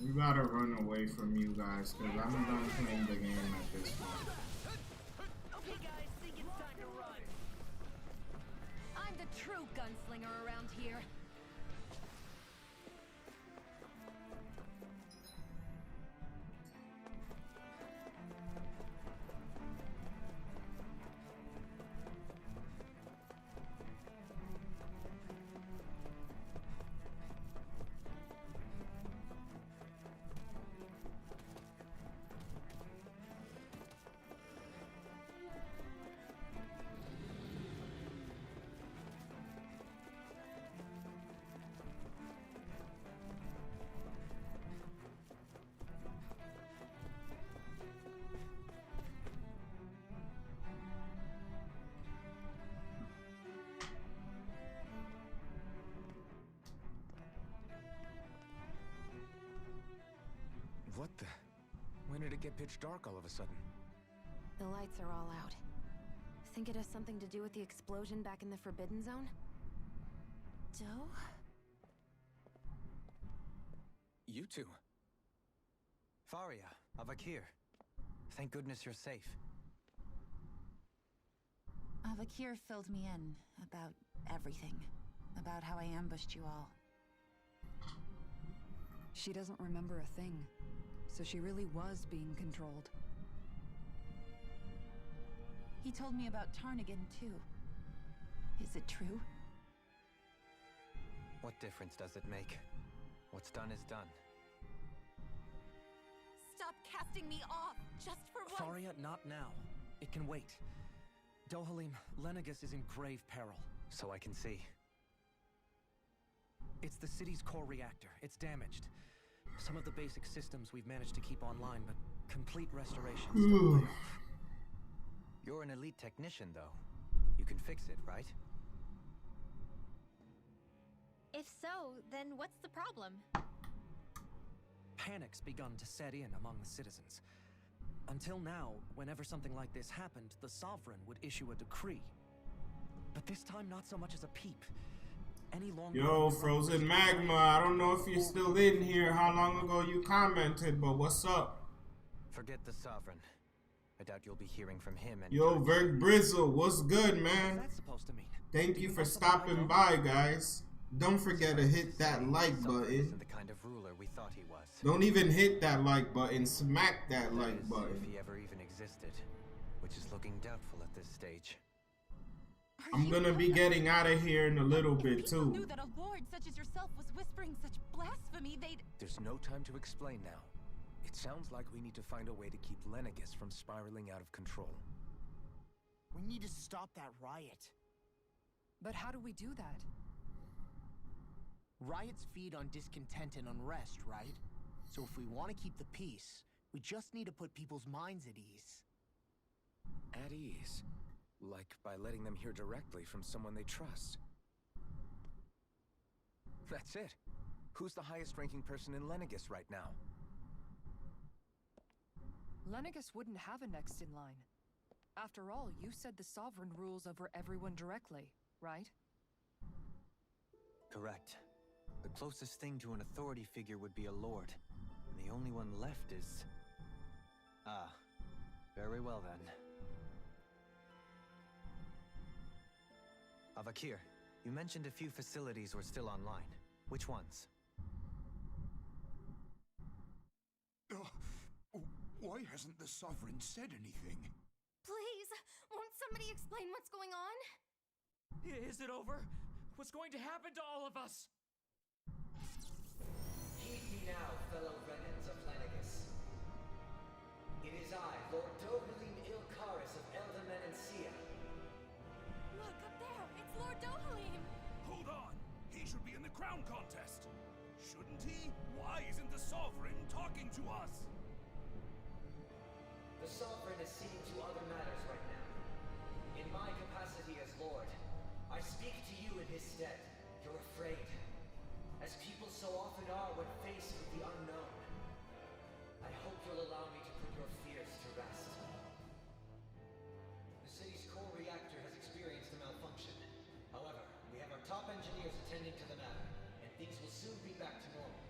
We gotta run away from you guys, because I'm done playing the game at this point. Okay, guys, think it's time to run. I'm the true gunslinger around here. What the? When did it get pitch dark all of a sudden? The lights are all out. Think it has something to do with the explosion back in the Forbidden Zone? Doe? You two. Faria, Avakir. Thank goodness you're safe. Avakir filled me in about everything. About how I ambushed you all. She doesn't remember a thing, so she really was being controlled. He told me about Tarnigan, too. Is it true? What difference does it make? What's done is done. Stop casting me off, just for once! Faria, not now. It can wait. Dohalim, Lenegis is in grave peril. So I can see. It's the city's core reactor. It's damaged. Some of the basic systems we've managed to keep online, but complete restoration still way off. You're an elite technician, though. You can fix it, right? If so, then what's the problem? Panic's begun to set in among the citizens. Until now, whenever something like this happened, the Sovereign would issue a decree. But this time, not so much as a peep. Any longer... Yo, Frozen Magma, I don't know if you're still in here, how long ago you commented, but what's up? Forget the Sovereign. I doubt you'll be hearing from him and Yo, Vert Brizzle, what's good, man? What's that supposed to mean? Thank you for stopping by, guys. Don't forget to hit that like button. The kind of ruler we thought he was. Don't even hit that like button, smack that like button. If he ever even existed, which is looking doubtful at this stage. I'm gonna be getting out of here in a little bit People too. knew that a lord such as yourself was whispering such blasphemy, they'd... There's no time to explain now. It sounds like we need to find a way to keep Lenegis from spiraling out of control. We need to stop that riot. But how do we do that? Riots feed on discontent and unrest, right? So if we want to keep the peace, we just need to put people's minds at ease. At ease? Like by letting them hear directly from someone they trust. That's it. Who's the highest ranking person in Lenegis right now? Lenegis wouldn't have a next in line. After all, you said the Sovereign rules over everyone directly, right? Correct. The closest thing to an authority figure would be a lord. And the only one left is... Ah. Very well then. Avakir, you mentioned a few facilities were still online. Which ones? Why hasn't the Sovereign said anything? Please, won't somebody explain what's going on? Is it over? What's going to happen to all of us? Heed me now, fellow remnants of Lenegis. It is I, Lord Dohalim Ilkaris of Elda Menancia. Look, up there! It's Lord Dohalim! Hold on! He should be in the crown contest! Shouldn't he? Why isn't the Sovereign talking to us? The Sovereign is seeing to other matters right now. In my capacity as Lord, I speak to you in his stead. You're afraid, as people so often are when faced with the unknown. I hope you'll allow me to put your fears to rest. The city's core reactor has experienced a malfunction. However, we have our top engineers attending to the matter, and things will soon be back to normal.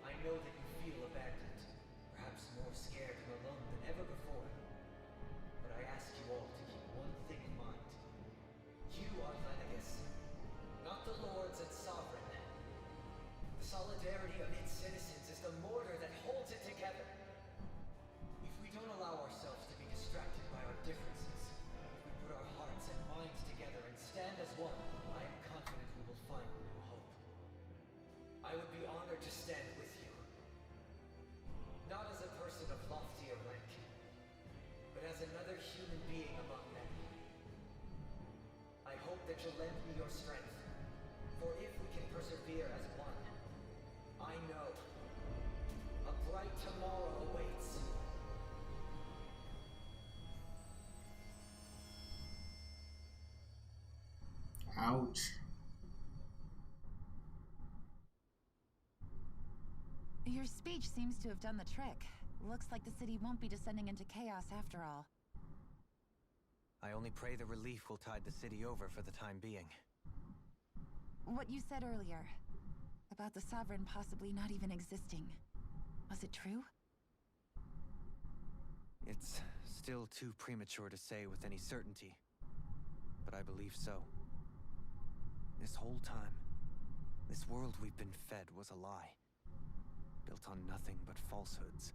I know that you feel abandoned, perhaps more scared and alone than ever before. But I ask you all to keep one thing in mind. You are Lenegis, not the lords and sovereign. The solidarity of its citizens is the mortar that holds it together. If we don't allow ourselves to be distracted by our differences, if we put our hearts and minds together and stand as one, I am confident we will find new hope. I would be honored to stand with you. Not as a person of loftier rank, but as another human being among many. I hope that you'll lend me your strength, for if we can persevere as one, I know a bright tomorrow awaits. Ouch. Your speech seems to have done the trick. Looks like the city won't be descending into chaos after all. I only pray the relief will tide the city over for the time being. What you said earlier, about the Sovereign possibly not even existing, was it true? It's still too premature to say with any certainty, but I believe so. This whole time, this world we've been fed was a lie, built on nothing but falsehoods.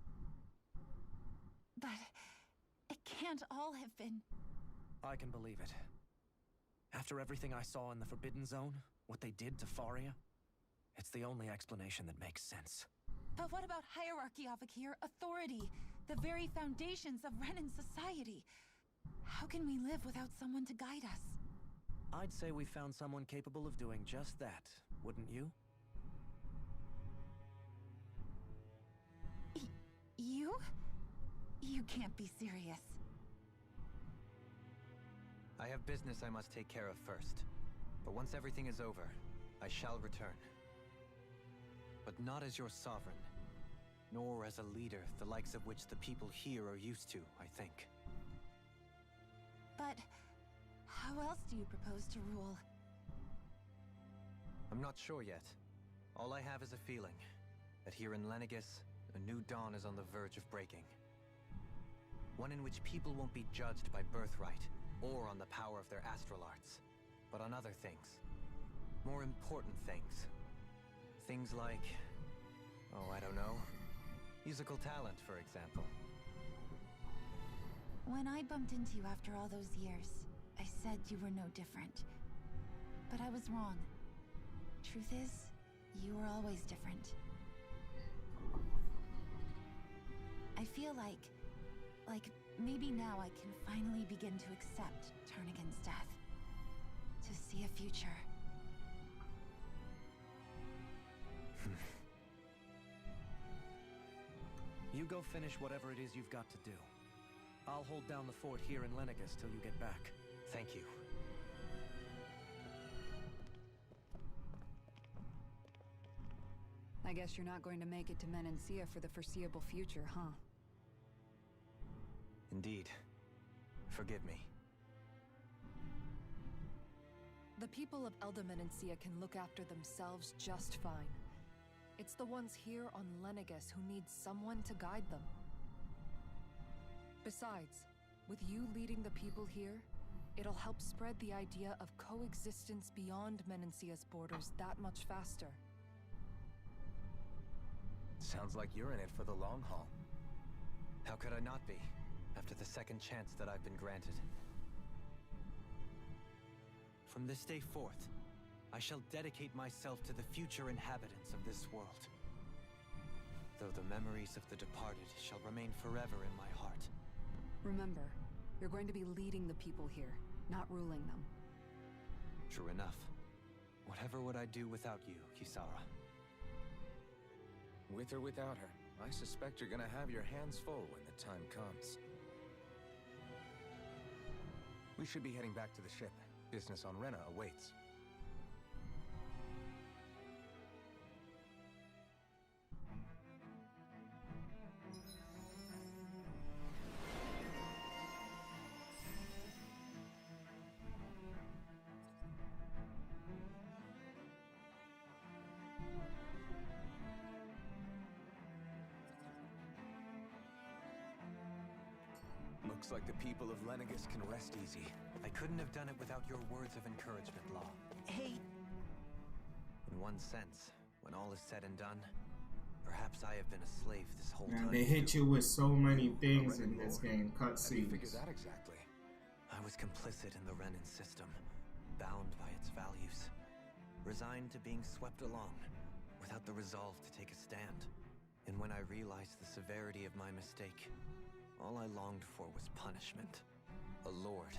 But it can't all have been... I can believe it. After everything I saw in the Forbidden Zone, what they did to Faria, it's the only explanation that makes sense. But what about hierarchy, Avakir? Authority, the very foundations of Renan society. How can we live without someone to guide us? I'd say we found someone capable of doing just that, wouldn't you? You? You can't be serious. I have business I must take care of first. But once everything is over, I shall return. But not as your sovereign. nor as a leader the likes of which the people here are used to, I think. But how else do you propose to rule? I'm not sure yet. All I have is a feeling that here in Lenegis, a new dawn is on the verge of breaking. One in which people won't be judged by birthright or on the power of their astral arts, but on other things. More important things. Things like, oh, I don't know, musical talent, for example. When I bumped into you after all those years, I said you were no different. But I was wrong. Truth is, you were always different. I feel like maybe now I can finally begin to accept Tarnigan's death. To see a future. You go finish whatever it is you've got to do. I'll hold down the fort here in Lenegis till you get back. Thank you. I guess you're not going to make it to Menancia for the foreseeable future, huh? Indeed. Forgive me. The people of Elda Menancia can look after themselves just fine. It's the ones here on Lenegis who need someone to guide them. Besides, with you leading the people here, it'll help spread the idea of coexistence beyond Menancia's borders that much faster. Sounds like you're in it for the long haul. How could I not be, after the second chance that I've been granted? From this day forth, I shall dedicate myself to the future inhabitants of this world. Though the memories of the departed shall remain forever in my heart. Remember, you're going to be leading the people here, not ruling them. True enough. Whatever would I do without you, Kisara? With or without her, I suspect you're gonna have your hands full when the time comes. We should be heading back to the ship. Business on Rena awaits. Looks like the people of Lenegis can rest easy. I couldn't have done it without your words of encouragement, Law. Hey, In one sense, when all is said and done, perhaps I have been a slave this whole Man, time. they hit you with so many things in this game. How do you figure Cutscenes. that exactly? I was complicit in the Renan system, bound by its values, resigned to being swept along, without the resolve to take a stand. And when I realized the severity of my mistake, all I longed for was punishment. A lord.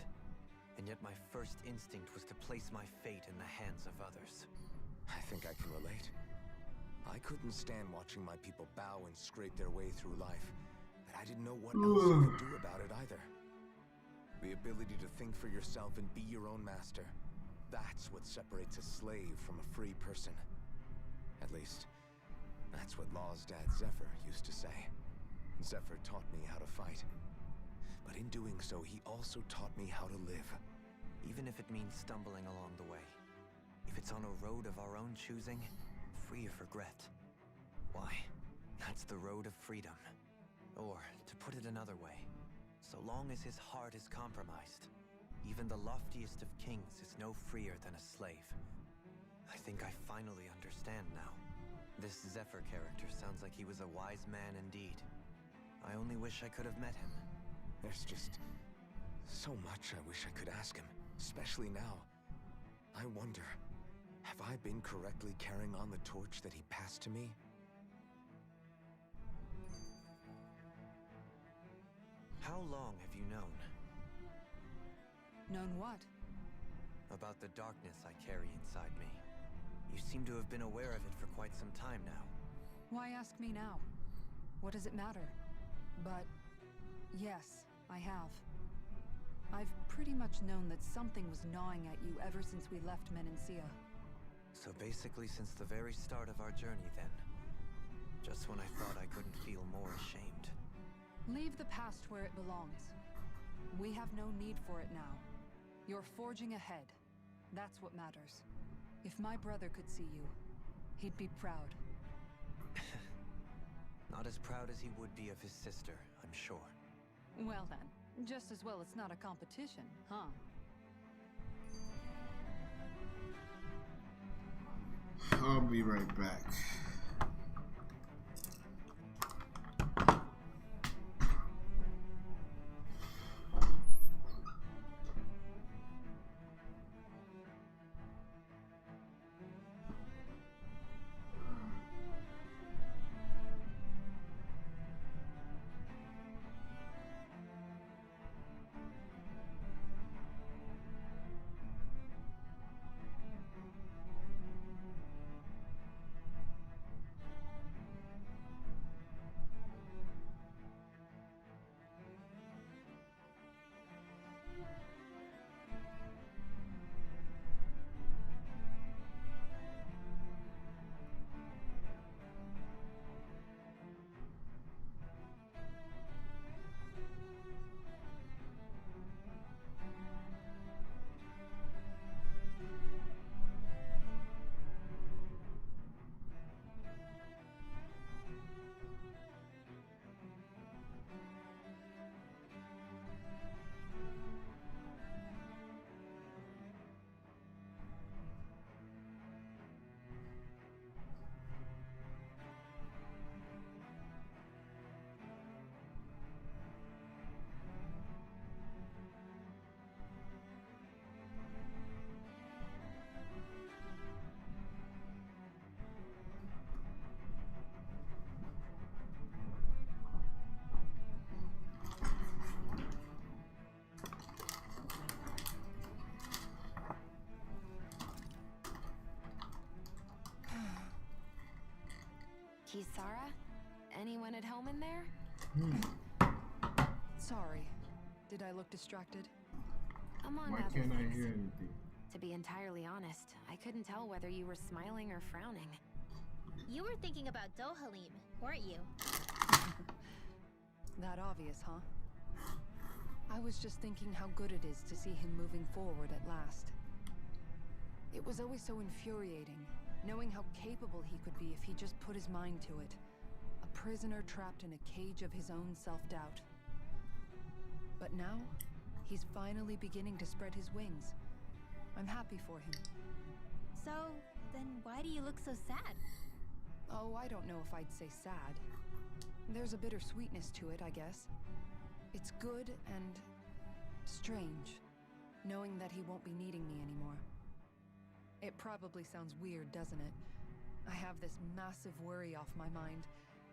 And yet my first instinct was to place my fate in the hands of others. I think I can relate. I couldn't stand watching my people bow and scrape their way through life, but I didn't know what else I could do about it either. The ability to think for yourself and be your own master. That's what separates a slave from a free person. At least, that's what Law's dad Zephyr used to say. Zephyr taught me how to fight. But in doing so, he also taught me how to live. Even if it means stumbling along the way. If it's on a road of our own choosing, free of regret. Why, that's the road of freedom. Or, to put it another way, so long as his heart is compromised, even the loftiest of kings is no freer than a slave. I think I finally understand now. This Zephyr character sounds like he was a wise man indeed. I only wish I could have met him. There's just so much I wish I could ask him, especially now. I wonder, have I been correctly carrying on the torch that he passed to me? How long have you known? Known what? About the darkness I carry inside me. You seem to have been aware of it for quite some time now. Why ask me now? What does it matter? But yes, I have. I've pretty much known that something was gnawing at you ever since we left Menancia. So basically since the very start of our journey then. Just when I thought I couldn't Leave the past where it belongs. We have no need for it now. You're forging ahead. That's what matters. If my brother could see you, he'd be proud. Not as proud as he would be of his sister, I'm sure. Well then, just as well it's not a competition, huh? I'll be right back. Kisara? Anyone at home in there? Sorry. Did I look distracted? Among Why other can't I things. hear anything? To be entirely honest, I couldn't tell whether you were smiling or frowning. You were thinking about Dohalim, weren't you? That obvious, huh? I was just thinking how good it is to see him moving forward at last. It was always so infuriating, knowing how capable he could be if he just put his mind to it. A prisoner trapped in a cage of his own self-doubt. But now, he's finally beginning to spread his wings. I'm happy for him. So, then why do you look so sad? Oh, I don't know if I'd say sad. There's a bittersweetness to it, I guess. It's good and strange, knowing that he won't be needing me anymore. It probably sounds weird, doesn't it? I have this massive worry off my mind.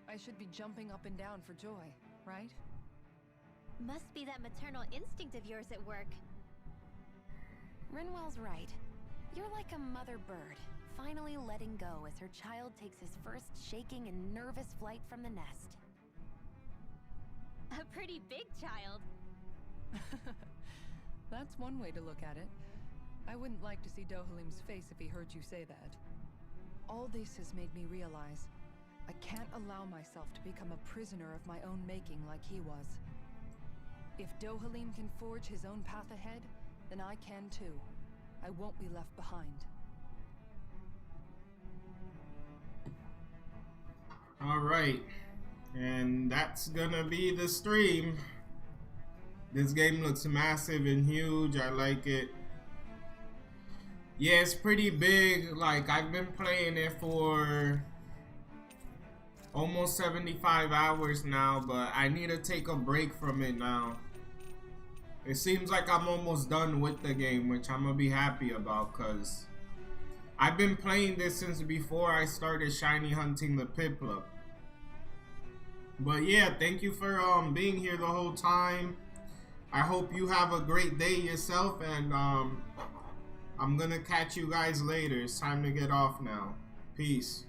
I should be jumping up and down for joy, right? Must be that maternal instinct of yours at work. Rinwell's right. You're like a mother bird, finally letting go as her child takes his first shaking and nervous flight from the nest. A pretty big child. That's one way to look at it. I wouldn't like to see Dohalim's face if he heard you say that. All this has made me realize I can't allow myself to become a prisoner of my own making like he was. If Dohalim can forge his own path ahead, then I can too. I won't be left behind. Alright, and that's gonna be the stream. This game looks massive and huge. I like it. Yeah, it's pretty big. Like, I've been playing it for almost 75 hours now, but I need to take a break from it now. It seems like I'm almost done with the game, which I'm gonna be happy about, because I've been playing this since before I started shiny hunting the Piplup. But yeah, thank you for being here the whole time. I hope you have a great day yourself, and I'm gonna catch you guys later. It's time to get off now. Peace.